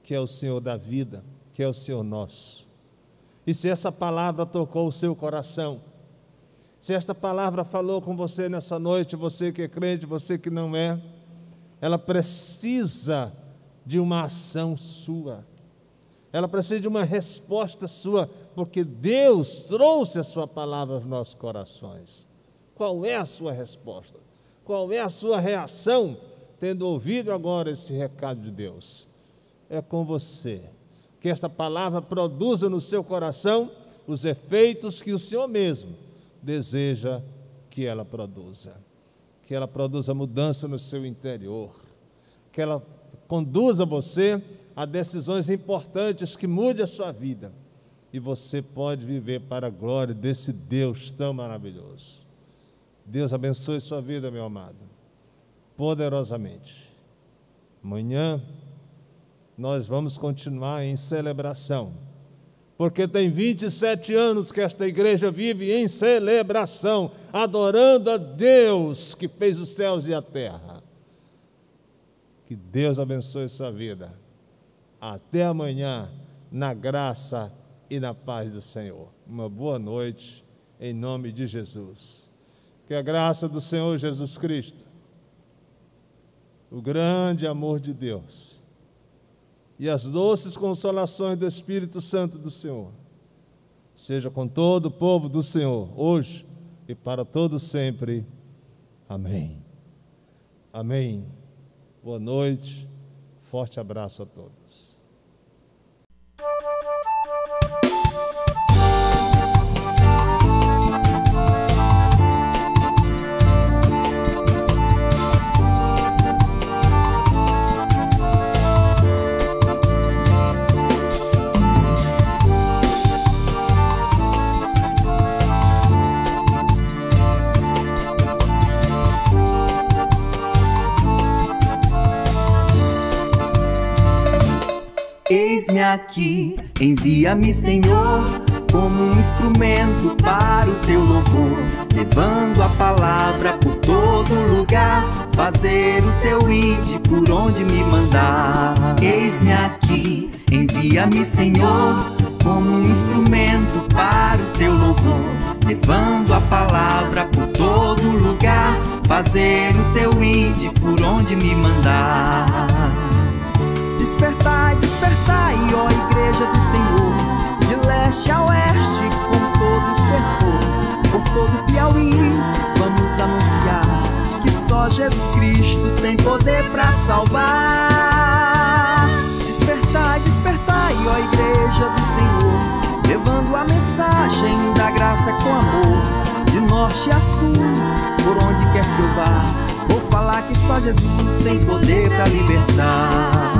que é o Senhor da vida, que é o Senhor nosso. E se essa palavra tocou o seu coração, se esta palavra falou com você nessa noite, você que é crente, você que não é, ela precisa de uma ação sua. Ela precisa de uma resposta sua, porque Deus trouxe a sua palavra aos nossos corações. Qual é a sua resposta? Qual é a sua reação, tendo ouvido agora esse recado de Deus? É com você. Que esta palavra produza no seu coração os efeitos que o Senhor mesmo deseja que ela produza. Que ela produza mudança no seu interior. Que ela conduza você a decisões importantes que mude a sua vida. E você pode viver para a glória desse Deus tão maravilhoso. Deus abençoe sua vida, meu amado, poderosamente. Amanhã nós vamos continuar em celebração, porque tem 27 anos que esta igreja vive em celebração, adorando a Deus que fez os céus e a terra. Que Deus abençoe sua vida. Até amanhã, na graça e na paz do Senhor. Uma boa noite, em nome de Jesus. Que a graça do Senhor Jesus Cristo, o grande amor de Deus e as doces consolações do Espírito Santo do Senhor, seja com todo o povo do Senhor, hoje e para todo sempre. Amém. Amém. Boa noite, forte abraço a todos. Eis-me aqui, envia-me, Senhor, como um instrumento para o teu louvor, levando a palavra por todo lugar, fazer o teu ide por onde me mandar. Eis-me aqui, envia-me, Senhor, como um instrumento para o teu louvor, levando a palavra por todo lugar, fazer o teu ide por onde me mandar. Despertai, despertai, ó igreja do Senhor, de leste a oeste, com todo fervor, por todo Piauí, vamos anunciar que só Jesus Cristo tem poder para salvar. Despertai, despertai, ó igreja do Senhor, levando a mensagem da graça com amor, de norte a sul, por onde quer que eu vá, vou falar que só Jesus tem poder para libertar.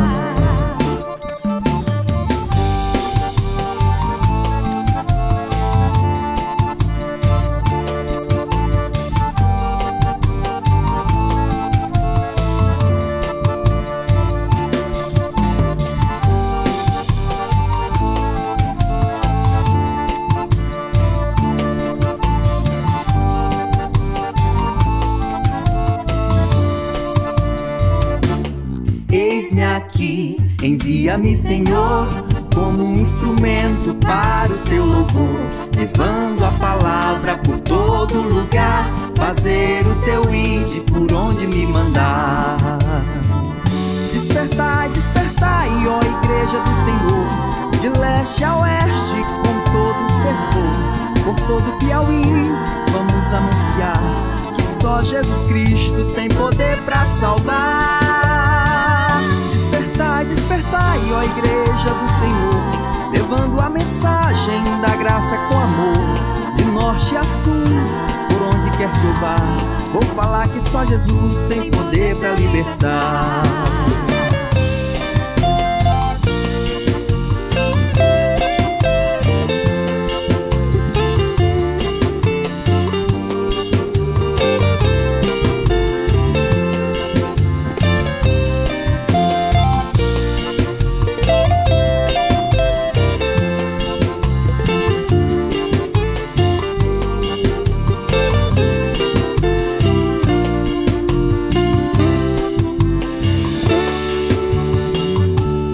Eis-me aqui, envia-me, Senhor, como um instrumento para o teu louvor, levando a palavra por todo lugar, fazer o teu ide por onde me mandar. Despertai, despertai, ó igreja do Senhor, de leste a oeste, com todo fervor, por todo Piauí, vamos anunciar que só Jesus Cristo tem poder para salvar. Despertai, despertai, ó igreja do Senhor, levando a mensagem da graça com amor, de norte a sul, por onde quer que eu vá, vou falar que só Jesus tem poder para libertar.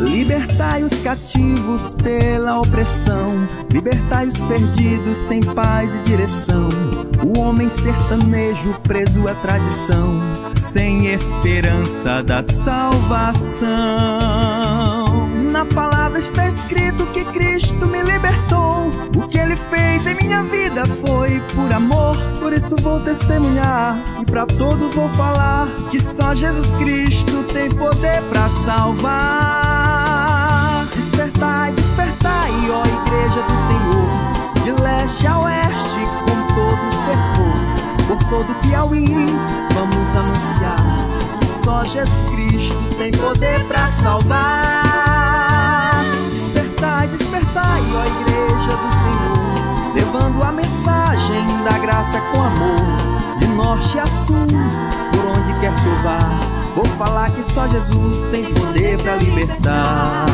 Libertai os cativos pela opressão, libertai os perdidos sem paz e direção. O homem sertanejo preso à tradição, sem esperança da salvação. Na palavra está escrito que Cristo me libertou. O que Ele fez em minha vida foi por amor. Por isso vou testemunhar e pra todos vou falar que só Jesus Cristo tem poder pra salvar. Despertai, despertai, ó igreja do Senhor, de leste a oeste, com todo fervor, por todo Piauí, vamos anunciar que só Jesus Cristo tem poder pra salvar. Despertai, despertai, ó igreja do Senhor, levando a mensagem da graça com amor, de norte a sul, por onde quer que eu vá, vou falar que só Jesus tem poder pra libertar.